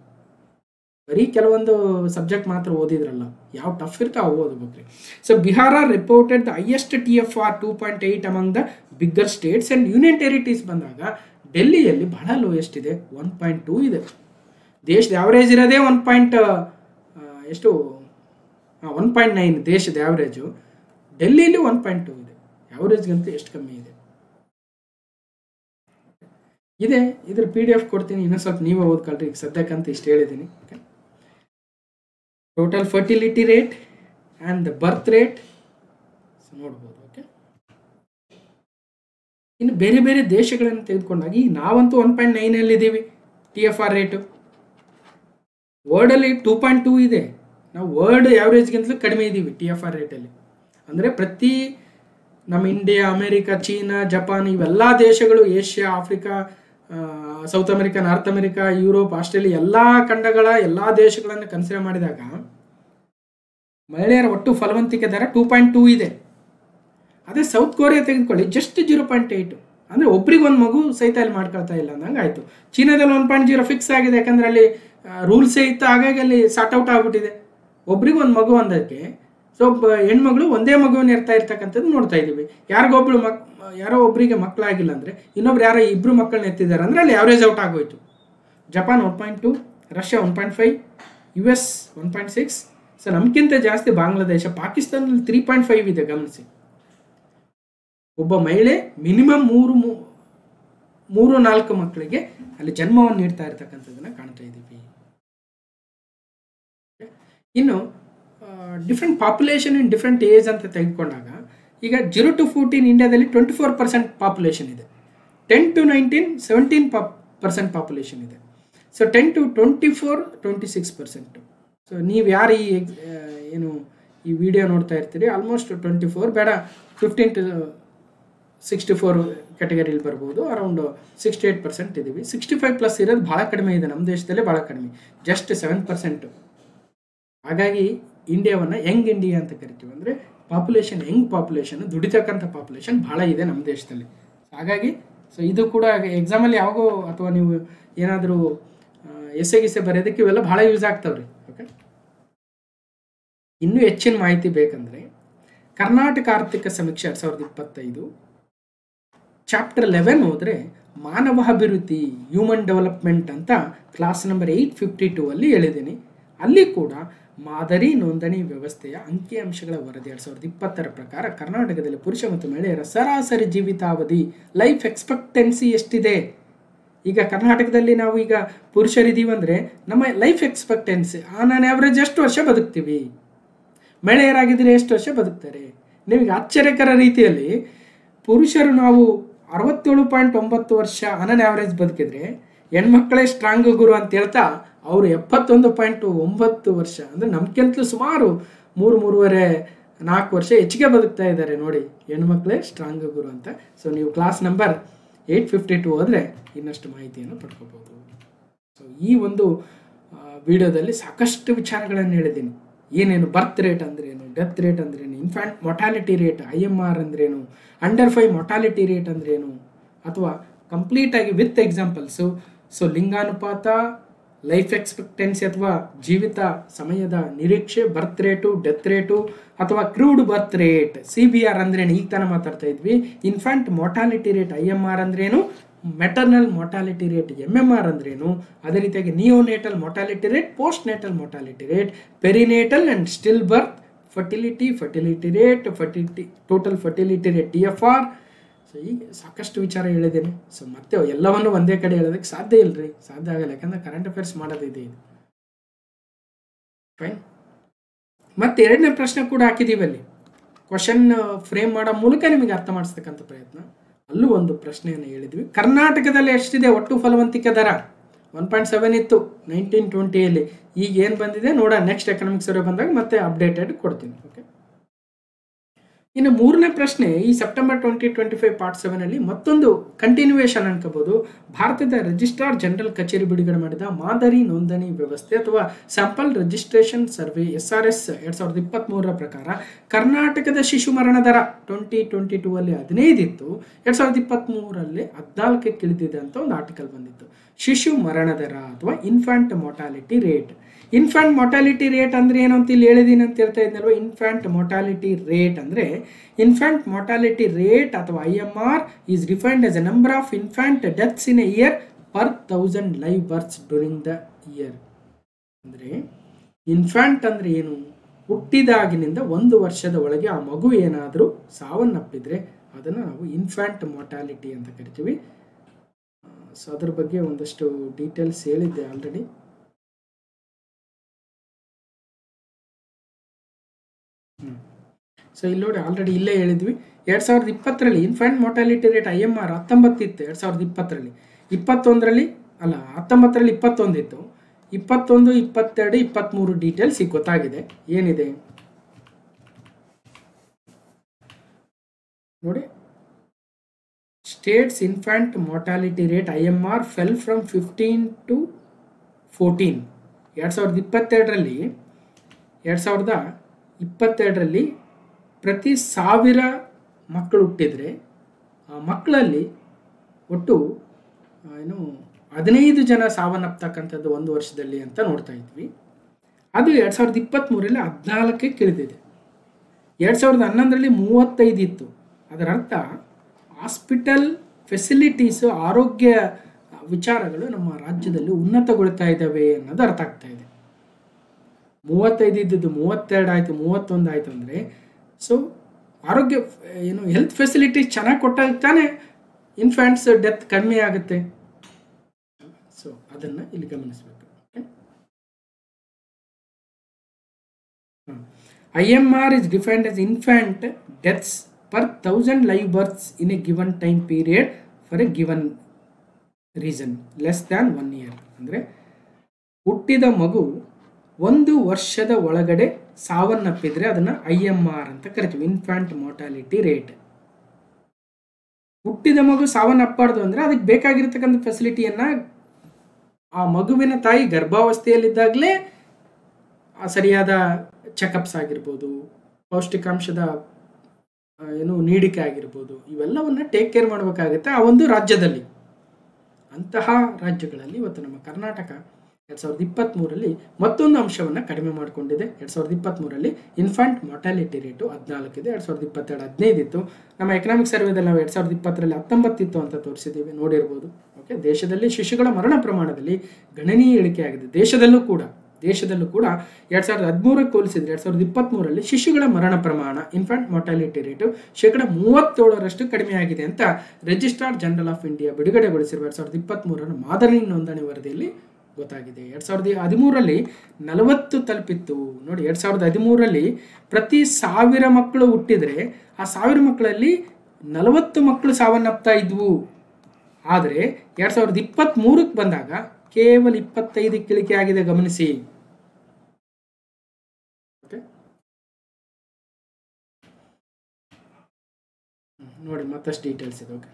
ಬರೀ ಕೆಲವೊಂದು ಸಬ್ಜೆಕ್ಟ್ ಮಾತ್ರ ಓದಿದ್ರಲ್ಲ, ಯಾವ ಟಫ್ ಇರ್ತಾವೆ ಅವು ಓದಬೇಕ್ರಿ. So Bihar reported the highest TFR 2.8 among the bigger states and union territories ಬಂದಾಗ ಡೆಲ್ಲಿಯಲ್ಲಿ ಬಹಳ ಲೋಯೆಸ್ಟ್ ಇದೆ, 1.2 ಇದೆ. ದೇಶದ ಆವ್ರೇಜ್ ಇರೋದೇ 1.9 ದೇಶದ ಆವ್ರೇಜು. ಡೆಲ್ಲಿಯಲ್ಲಿ 1.2 ಇದೆ, ಆವ್ರೇಜ್ಗಂತೂ ಎಷ್ಟು ಕಮ್ಮಿ ಇದೆ. ಇದ್ರ PDF ಕೊಡ್ತೀನಿ, ಇನ್ನೂ ಸ್ವಲ್ಪ ನೀವೇ ಓದ್ಕೊಳ್ರಿ. ಈಗ ಸದ್ಯಕ್ಕಂತ ಇಷ್ಟು ಹೇಳಿದ್ದೀನಿ. Total fertility rate and the birth rate ನೋಡ್ಬೋದು. ಓಕೆ, ಇನ್ನು ಬೇರೆ ಬೇರೆ ದೇಶಗಳನ್ನು ತೆಗೆದುಕೊಂಡಾಗ ಈಗ ನಾವಂತೂ 1.9 ಇದ್ದೀವಿ TFR ರೇಟು. ವರ್ಲ್ಡಲ್ಲಿ 2.2 ಇದೆ. ನಾವು ವರ್ಲ್ಡ್ ಆವ್ರೇಜ್ಗಿಂತಲೂ ಕಡಿಮೆ ಇದ್ದೀವಿ TFR ರೇಟಲ್ಲಿ. ಅಂದರೆ ಪ್ರತಿ ನಮ್ಮ ಇಂಡಿಯಾ, ಅಮೇರಿಕಾ, ಚೀನಾ, ಜಪಾನ್ ಇವೆಲ್ಲ ದೇಶಗಳು, Asia, Africa, south America, north America, Europe, Australia ಎಲ್ಲ ಖಂಡಗಳ ಎಲ್ಲ ದೇಶಗಳನ್ನು ಕನ್ಸಿಡರ್ ಮಾಡಿದಾಗ ಮಹಿಳೆಯರ ಒಟ್ಟು ಫಲವಂತಿಕೆ ದರ 2.2 ಇದೆ. ಅದೇ ಸೌತ್ ಕೊರಿಯಾ ತೆಗೆದುಕೊಳ್ಳಿ, ಜಸ್ಟ್ 0.8. ಅಂದರೆ ಒಬ್ರಿಗೆ ಒಂದು ಮಗು ಸಹಿತ ಅಲ್ಲಿ ಮಾಡ್ಕೊಳ್ತಾ ಇಲ್ಲ ಅಂದಂಗೆ ಆಯಿತು. ಚೀನಾದಲ್ಲಿ 1.0 ಫಿಕ್ಸ್ ಆಗಿದೆ, ಯಾಕಂದರೆ ಅಲ್ಲಿ ರೂಲ್ಸೇ ಇತ್ತು, ಹಾಗಾಗಿ ಅಲ್ಲಿ ಸಾರ್ಟ್ ಔಟ್ ಆಗಿಬಿಟ್ಟಿದೆ. ಒಬ್ರಿಗೆ ಒಂದು ಮಗು ಅಂದಕ್ಕೆ ಸೊ ಹೆಣ್ಮಗಳು ಒಂದೇ ಮಗುವನ್ನು ಇರ್ತಕ್ಕಂಥದ್ದು ನೋಡ್ತಾ ಇದ್ದೀವಿ. ಯಾರೋ ಒಬ್ಬರಿಗೆ ಮಕ್ಕಳಾಗಿಲ್ಲ ಅಂದರೆ ಇನ್ನೊಬ್ರು ಯಾರೋ 2 ಮಕ್ಕಳನ್ನ ಎತ್ತಿದ್ದಾರೆ ಅಂದರೆ ಅಲ್ಲಿ ಆವ್ರೇಜ್ ಔಟ್ ಆಗೋಯ್ತು. Japan 1.2, Russia 1.5, US 1.6. ಸೊ ನಮ್ಗಿಂತ ಜಾಸ್ತಿ ಬಾಂಗ್ಲಾದೇಶ, ಪಾಕಿಸ್ತಾನದಲ್ಲಿ 3.5 ಇದೆ. ಗಮನಿಸಿ, ಒಬ್ಬ ಮಹಿಳೆ ಮಿನಿಮಮ್ 3-4 ಮಕ್ಕಳಿಗೆ ಅಲ್ಲಿ ಜನ್ಮವನ್ನು ನೀಡ್ತಾ ಇರ್ತಕ್ಕಂಥದ್ದನ್ನು ಕಾಣ್ತಾ ಇದ್ದೀವಿ. ಇನ್ನು different population in different age ಅಂತ ತೆಗೆದುಕೊಂಡಾಗ ಈಗ 0 to 14 ಇಂಡಿಯಾದಲ್ಲಿ 24% ಪಾಪ್ಯುಲೇಷನ್ ಇದೆ. 10 to 19 17% ಪಾಪ್ಯುಲೇಷನ್ ಇದೆ. So 10 to 24 26%. ಸೊ ನೀವು ಯಾರು ಈ ವಿಡಿಯೋ ನೋಡ್ತಾ ಇರ್ತೀರಿ, ಆಲ್ಮೋಸ್ಟ್ 24 ಬೇಡ 15 to 64 ಕ್ಯಾಟಗರಿಲಿ ಬರ್ಬೋದು. ಅರೌಂಡ್ 68% ಇದ್ದೀವಿ. 65+ ಇರೋದು ಭಾಳ ಕಡಿಮೆ ಇದೆ ನಮ್ಮ ದೇಶದಲ್ಲೇ, ಭಾಳ ಕಡಿಮೆ, ಜಸ್ಟ್ 7%. ಹಾಗಾಗಿ ಇಂಡಿಯಾವನ್ನು ಯಂಗ್ ಇಂಡಿಯಾ ಅಂತ ಕರಿತೀವಿ. ಅಂದರೆ ಪಾಪ್ಯುಲೇಷನ್, ಯಂಗ್ ಪಾಪ್ಯುಲೇಷನ್, ದುಡಿತಕ್ಕಂಥ ಪಾಪ್ಯುಲೇಷನ್ ಭಾಳ ಇದೆ ನಮ್ಮ ದೇಶದಲ್ಲಿ. ಹಾಗಾಗಿ ಸೊ ಇದು ಕೂಡ ಎಕ್ಸಾಮಲ್ಲಿ ಯಾವಾಗೋ ಅಥವಾ ನೀವು ಏನಾದರೂ ಎಸ್ಸೆ ಬರೆಯೋದಕ್ಕೆ ಇವೆಲ್ಲ ಭಾಳ ಯೂಸ್ ಆಗ್ತಾವ್ರಿ. ಓಕೆ, ಇನ್ನೂ ಹೆಚ್ಚಿನ ಮಾಹಿತಿ ಬೇಕಂದರೆ ಕರ್ನಾಟಕ ಆರ್ಥಿಕ ಸಮೀಕ್ಷೆ 2025 ಚಾಪ್ಟರ್ 11 ಹೋದರೆ ಮಾನವ ಅಭಿವೃದ್ಧಿ, ಹ್ಯೂಮನ್ ಡೆವಲಪ್ಮೆಂಟ್ ಅಂತ ಕ್ಲಾಸ್ ನಂಬರ್ 852 ಅಲ್ಲಿ ಹೇಳಿದ್ದೀನಿ. ಅಲ್ಲಿ ಕೂಡ ಮಾದರಿ ನೋಂದಣಿ ವ್ಯವಸ್ಥೆಯ ಅಂಕಿಅಂಶಗಳ ವರದಿ 2020 ಪ್ರಕಾರ ಕರ್ನಾಟಕದಲ್ಲಿ ಪುರುಷ ಮತ್ತು ಮಹಿಳೆಯರ ಸರಾಸರಿ ಜೀವಿತಾವಧಿ, ಲೈಫ್ ಎಕ್ಸ್ಪೆಕ್ಟೆನ್ಸಿ ಎಷ್ಟಿದೆ. ಈಗ ಕರ್ನಾಟಕದಲ್ಲಿ ನಾವು ಈಗ ಪುರುಷರಿದ್ದೀವಿ ಅಂದರೆ ನಮ್ಮ ಲೈಫ್ ಎಕ್ಸ್ಪೆಕ್ಟೆನ್ಸಿ ಆನ್ ಆ್ಯಾವ್ರೇಜ್ ಎಷ್ಟು ವರ್ಷ ಬದುಕ್ತೀವಿ, ಮಹಿಳೆಯರಾಗಿದ್ದರೆ ಎಷ್ಟು ವರ್ಷ ಬದುಕ್ತಾರೆ. ನಿಮಗೆ ಆಶ್ಚರ್ಯಕರ ರೀತಿಯಲ್ಲಿ ಪುರುಷರು ನಾವು 67.9 ವರ್ಷ ಆನ್ ಆ್ಯಾವ್ರೇಜ್ ಬದುಕಿದ್ರೆ ಹೆಣ್ಮಕ್ಕಳೇ ಸ್ಟ್ರಾಂಗ್ ಗುರು ಅಂತ ಹೇಳ್ತಾ ಅವರು 71.9 ವರ್ಷ, ಅಂದರೆ ನಮ್ಗಿಂತಲೂ ಸುಮಾರು 3-3.5-4 ವರ್ಷ ಹೆಚ್ಚಿಗೆ ಬದುಕ್ತಾ ಇದ್ದಾರೆ ನೋಡಿ, ಹೆಣ್ಮಕ್ಳೇ ಸ್ಟ್ರಾಂಗ್ ಗುರು ಅಂತ. ಸೊ ನೀವು ಕ್ಲಾಸ್ ನಂಬರ್ 852 ಹೋದರೆ ಇನ್ನಷ್ಟು ಮಾಹಿತಿಯನ್ನು ಪಡ್ಕೋಬೋದು. ಸೊ ಈ ಒಂದು ವಿಡಿಯೋದಲ್ಲಿ ಸಾಕಷ್ಟು ವಿಚಾರಗಳನ್ನು ಹೇಳಿದ್ದೀನಿ. ಏನೇನು ಬರ್ತ್ ರೇಟ್ ಅಂದ್ರೇನು, ಡೆತ್ ರೇಟ್ ಅಂದ್ರೇನು, ಇನ್ಫ್ಯಾಂಟ್ ಮೊಟಾಲಿಟಿ ರೇಟ್ IMR ಅಂದ್ರೇನು, ಅಂಡರ್ 5 ಮೊಟಾಲಿಟಿ ರೇಟ್ ಅಂದ್ರೇನು, ಅಥವಾ ಕಂಪ್ಲೀಟಾಗಿ ವಿತ್ ಎಕ್ಸಾಂಪಲ್ಸು. ಸೊ ಲಿಂಗಾನುಪಾತ, ಲೈಫ್ ಎಕ್ಸ್ಪೆಕ್ಟೆನ್ಸಿ ಅಥವಾ ಜೀವಿತ ಸಮಯದ ನಿರೀಕ್ಷೆ, ಬರ್ತ್ ರೇಟು, ಡೆತ್ ರೇಟು ಅಥವಾ ಕ್ರೂಡ್ ಬರ್ತ್ ರೇಟ್, CBR ಅಂದ್ರೇನು, ಈಗ ತಾನೇ ಮಾತಾಡ್ತಾ ಇದ್ವಿ. ಇನ್ಫ್ಯಾಂಟ್ ಮೊಟಾಲಿಟಿ ರೇಟ್ IMR ಅಂದ್ರೇನು, ಮೆಟರ್ನಲ್ ಮೊಟಾಲಿಟಿ ರೇಟ್ MMR ಅಂದ್ರೇನು, ಅದೇ ರೀತಿಯಾಗಿ neonatal mortality rate, postnatal mortality rate, perinatal and stillbirth, fertility rate, total fertility rate TFR. So ಈಗ ಸಾಕಷ್ಟು ವಿಚಾರ ಹೇಳಿದ್ದೇನೆ. ಸೊ ಮತ್ತೆ ಎಲ್ಲವನ್ನು ಒಂದೇ ಕಡೆ ಹೇಳೋದಕ್ಕೆ ಸಾಧ್ಯ ಇಲ್ಲರಿ, ಸಾಧ್ಯ ಆಗಲ್ಲ, ಯಾಕಂದ್ರೆ ಕರೆಂಟ್ ಅಫೇರ್ಸ್ ಮಾಡೋದಿದೆ ಇದು. ಫೈನ್. ಮತ್ತೆ ಎರಡನೇ ಪ್ರಶ್ನೆ ಕೂಡ ಹಾಕಿದ್ದೀವಿ ಅಲ್ಲಿ, ಕ್ವಶನ್ ಫ್ರೇಮ್ ಮಾಡೋ ಮೂಲಕ ನಿಮಗೆ ಅರ್ಥ ಮಾಡಿಸ್ತಕ್ಕಂಥ ಪ್ರಯತ್ನ. ಅಲ್ಲೂ ಒಂದು ಪ್ರಶ್ನೆಯನ್ನು ಹೇಳಿದ್ವಿ. ಕರ್ನಾಟಕದಲ್ಲಿ ಎಷ್ಟಿದೆ ಒಟ್ಟು ಫಲವಂತಿಕೆ ದರ? 1.7 ಇತ್ತು 1920ಯಲ್ಲಿ. ಈಗ ಏನು ಬಂದಿದೆ ನೋಡೋಣ, ನೆಕ್ಸ್ಟ್ ಎಕನಾಮಿಕ್ಸ್ ಸರ್ವೆ ಬಂದಾಗ ಮತ್ತೆ ಅಪ್ಡೇಟೆಡ್ ಕೊಡ್ತೀನಿ. ಓಕೆ. ಇನ್ನು ಮೂರನೇ ಪ್ರಶ್ನೆ, ಈ ಸೆಪ್ಟೆಂಬರ್ 2025 ಪಾರ್ಟ್ 7 ಅಲ್ಲಿ ಮತ್ತೊಂದು ಕಂಟಿನ್ಯೂಯೇಷನ್ ಅನ್ಕೋಬಹುದು. ಭಾರತದ ರಿಜಿಸ್ಟ್ರಾರ್ ಜನರಲ್ ಕಚೇರಿ ಬಿಡುಗಡೆ ಮಾಡಿದ ಮಾದರಿ ನೋಂದಣಿ ವ್ಯವಸ್ಥೆ ಅಥವಾ ಸ್ಯಾಂಪಲ್ ರಿಜಿಸ್ಟ್ರೇಷನ್ ಸರ್ವೆ SRS 2023 ಪ್ರಕಾರ ಕರ್ನಾಟಕದ ಶಿಶು ಮರಣ ದರ 2022 ಅಲ್ಲಿ 15 ಇತ್ತು, 2023 14ಕ್ಕೆ ಇಳಿದಿದೆ ಅಂತ ಒಂದು ಆರ್ಟಿಕಲ್ ಬಂದಿತ್ತು. ಶಿಶು ಮರಣ ದರ ಅಥವಾ infant mortality rate. Infant mortality rate ಅಂದರೆ ಏನು ಅಂತ ಇಲ್ಲಿ ಹೇಳಿದೀನಿ ಅಂತ ಹೇಳ್ತಾ ಇದ್ನಲ್ವ. ಇನ್ಫ್ಯಾಂಟ್ ಮೊಟಾಲಿಟಿ ರೇಟ್ ಅಂದರೆ, ಇನ್ಫ್ಯಾಂಟ್ ಮೊಟಾಲಿಟಿ ರೇಟ್ ಅಥವಾ IMR is defined as A number of infant deaths in a year per 1000 live berths during the year. ಅಂದರೆ ಇನ್ಫ್ಯಾಂಟ್ ಅಂದರೆ ಏನು? ಹುಟ್ಟಿದಾಗಿನಿಂದ 1 ವರ್ಷದ ಒಳಗೆ ಆ ಮಗು ಏನಾದರೂ ಸಾವನ್ನಪ್ಪಿದ್ರೆ ಅದನ್ನು ನಾವು ಇನ್ಫ್ಯಾಂಟ್ ಮೊಟಾಲಿಟಿ ಅಂತ ಕರಿತೀವಿ. ಸೊ ಅದ್ರ ಬಗ್ಗೆ ಒಂದಷ್ಟು ಡೀಟೇಲ್ಸ್ ಹೇಳಿದ್ದೆ ಆಲ್ರೆಡಿ. ಸೊ ಇಲ್ಲಿ ನೋಡಿ, ಆಲ್ರೆಡಿ ಇಲ್ಲೇ ಹೇಳಿದ್ವಿ. 2020ರಲ್ಲಿ ಇನ್ಫ್ಯಾಂಟ್ ಮೊಟಾಲಿಟಿ ರೇಟ್ IMR 19 ಇತ್ತು 2020ರಲ್ಲಿ. 21ರಲ್ಲಿ ಅಲ್ಲ 19ರಲ್ಲಿ 21 ಇತ್ತು. 21, 22, 23 ಡೀಟೇಲ್ಸ್ ಈಗ ಗೊತ್ತಾಗಿದೆ. ಏನಿದೆ ನೋಡಿ. States infant mortality rate IMR fell from 15 to 14. 2022ರಲ್ಲಿ ಪ್ರತಿ 1000 ಮಕ್ಕಳು ಹುಟ್ಟಿದರೆ ಆ ಮಕ್ಕಳಲ್ಲಿ ಒಟ್ಟು 15 ಜನ ಸಾವನ್ನಪ್ತಕ್ಕಂಥದ್ದು 1 ವರ್ಷದಲ್ಲಿ ಅಂತ ನೋಡ್ತಾ ಇದ್ವಿ. ಅದು 2023ರಲ್ಲಿ 14ಕ್ಕೆ ಇಳಿದಿದೆ. 2011ರಲ್ಲಿ 35 ಇತ್ತು. ಅದರ ಅರ್ಥ ಹಾಸ್ಪಿಟಲ್ ಫೆಸಿಲಿಟೀಸು, ಆರೋಗ್ಯ ವಿಚಾರಗಳು ನಮ್ಮ ರಾಜ್ಯದಲ್ಲಿ ಉನ್ನತಗೊಳ್ತಾ ಇದ್ದಾವೆ ಅನ್ನೋದು ಅರ್ಥ ಆಗ್ತಾ ಇದೆ. 35 ಇದ್ದದ್ದು 32 ಆಯಿತು, 31 ಆಯಿತು ಅಂದರೆ, ಸೊ ಆರೋಗ್ಯ ಹೆಲ್ತ್ ಫೆಸಿಲಿಟೀಸ್ ಚೆನ್ನಾಗಿ ಕೊಟ್ಟಾಗ ತಾನೇ ಇನ್ಫ್ಯಾಂಟ್ಸ್ ಡೆತ್ ಕಡಿಮೆ ಆಗುತ್ತೆ. ಸೊ ಅದನ್ನು ಇಲ್ಲಿ ಗಮನಿಸಬೇಕು. IMR is defined as infant deaths per 1000 live births in a given time period for a given reason less than 1 year. ಅಂದರೆ ಹುಟ್ಟಿದ ಮಗು 1 ವರ್ಷದ ಒಳಗಡೆ ಸಾವನ್ನಪ್ಪಿದ್ರೆ ಅದನ್ನು IMR ಅಂತ ಕರಿತೀವಿ, ಇನ್ಫ್ಯಾಂಟ್ ಮೊಟಾಲಿಟಿ ರೇಟ್. ಹುಟ್ಟಿದ ಮಗು ಸಾವನ್ನಪ್ಪಾರ್ದು ಅಂದರೆ ಅದಕ್ಕೆ ಬೇಕಾಗಿರ್ತಕ್ಕಂಥ ಫೆಸಿಲಿಟಿಯನ್ನು ಆ ಮಗುವಿನ ತಾಯಿ ಗರ್ಭಾವಸ್ಥೆಯಲ್ಲಿದ್ದಾಗಲೇ ಸರಿಯಾದ ಚೆಕಪ್ಸ್ ಆಗಿರ್ಬೋದು, ಪೌಷ್ಟಿಕಾಂಶದ ನೀಡಿಕೆ ಆಗಿರ್ಬೋದು, ಇವೆಲ್ಲವನ್ನು ಟೇಕ್ ಕೇರ್ ಮಾಡಬೇಕಾಗುತ್ತೆ ಆ ಒಂದು ರಾಜ್ಯದಲ್ಲಿ. ಅಂತಹ ರಾಜ್ಯಗಳಲ್ಲಿ ಇವತ್ತು ನಮ್ಮ ಕರ್ನಾಟಕ 2023ರಲ್ಲಿ ಮತ್ತೊಂದು ಅಂಶವನ್ನು ಕಡಿಮೆ ಮಾಡಿಕೊಂಡಿದೆ. 2023ರಲ್ಲಿ ಇನ್ಫ್ಯಾಂಟ್ ಮೊಟಾಲಿಟಿ ರೇಟು 14 ಇದೆ, 2022 15 ಇತ್ತು. ನಮ್ಮ ಎಕನಾಮಿಕ್ ಸರ್ವೇದಲ್ಲಿ ನಾವು 2020ರಲ್ಲಿ 19 ಇತ್ತು ಅಂತ ತೋರಿಸಿದ್ದೀವಿ, ನೋಡಿರ್ಬೋದು. ಓಕೆ. ದೇಶದಲ್ಲಿ ಶಿಶುಗಳ ಮರಣ ಪ್ರಮಾಣದಲ್ಲಿ ಗಣನೀಯ ಇಳಿಕೆಯಾಗಿದೆ. ದೇಶದಲ್ಲೂ ಕೂಡ 2013ಕ್ಕೆ ಹೋಲಿಸಿದ್ರೆ 2023ರಲ್ಲಿ ಶಿಶುಗಳ ಮರಣ ಪ್ರಮಾಣ, ಇನ್ಫ್ಯಾಂಟ್ ಮೊಟಾಲಿಟಿ ರೇಟು 37% ಕಡಿಮೆ ಆಗಿದೆ ಅಂತ ರಿಜಿಸ್ಟ್ರಾರ್ ಜನರಲ್ ಆಫ್ ಇಂಡಿಯಾ ಬಿಡುಗಡೆಗೊಳಿಸಿರುವ 2023ರ ಮಾದರಿ ನೋಂದಣಿ ವರದಿಯಲ್ಲಿ ಗೊತ್ತಾಗಿದೆ. 2013ರಲ್ಲಿ 40 ತಲುಪಿತ್ತು. ನೋಡಿ, 2013ರಲ್ಲಿ ಪ್ರತಿ 1000 ಮಕ್ಕಳು ಹುಟ್ಟಿದರೆ ಆ 1000 ಮಕ್ಕಳಲ್ಲಿ 40 ಮಕ್ಕಳು ಸಾವನ್ನಪ್ತಾ ಇದ್ವು. ಆದರೆ 2023ಕ್ಕೆ ಬಂದಾಗ ಕೇವಲ 25 ಇಳಿಕೆ ಆಗಿದೆ, ಗಮನಿಸಿ. ನೋಡಿ, ಮತ್ತಷ್ಟು ಡೀಟೇಲ್ಸ್ ಇದೆ. ಓಕೆ.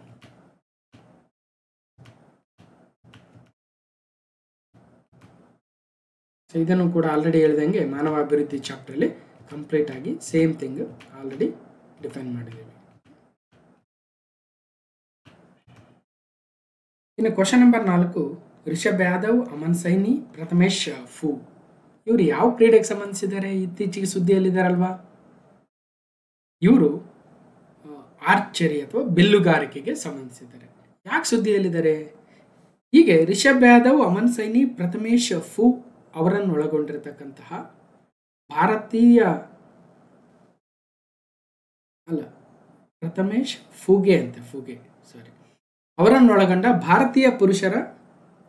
ಸೊ ಇದನ್ನು ಕೂಡ ಆಲ್ರೆಡಿ ಹೇಳಿದಂಗೆ ಮಾನವ ಅಭಿವೃದ್ಧಿ ಚಾಪ್ಟರ್ಲಿ ಕಂಪ್ಲೀಟ್ ಆಗಿ ಸೇಮ್ ಥಿಂಗ್ ಆಲ್ರೆಡಿ ಡಿಫೈನ್ ಮಾಡಿದ್ದೀವಿ. ಇನ್ನು ಕ್ವಶನ್ ನಂಬರ್ 4, ರಿಷಬ್ ಯಾದವ್, ಅಮನ್ ಸೈನಿ, ಪ್ರಥಮೇಶ್ ಫೂ ಇವರು ಯಾವ ಕ್ರೀಡೆಗೆ ಸಂಬಂಧಿಸಿದ್ದಾರೆ? ಇತ್ತೀಚೆಗೆ ಸುದ್ದಿಯಲ್ಲಿದ್ದಾರಲ್ವಾ, ಇವರು ಆರ್ಚರಿ ಅಥವಾ ಬಿಲ್ಲುಗಾರಿಕೆಗೆ ಸಂಬಂಧಿಸಿದ್ದಾರೆ. ಯಾಕೆ ಸುದ್ದಿಯಲ್ಲಿದ್ದಾರೆ? ಹೀಗೆ ರಿಷಬ್ ಯಾದವ್, ಅಮನ್ ಸೈನಿ, ಪ್ರಥಮೇಶ್ ಫೂ ಅವರನ್ನು ಒಳಗೊಂಡಿರತಕ್ಕಂತಹ ಪ್ರಥಮೇಶ್ ಫೂಗೆ ಅವರನ್ನೊಳಗೊಂಡ ಭಾರತೀಯ ಪುರುಷರ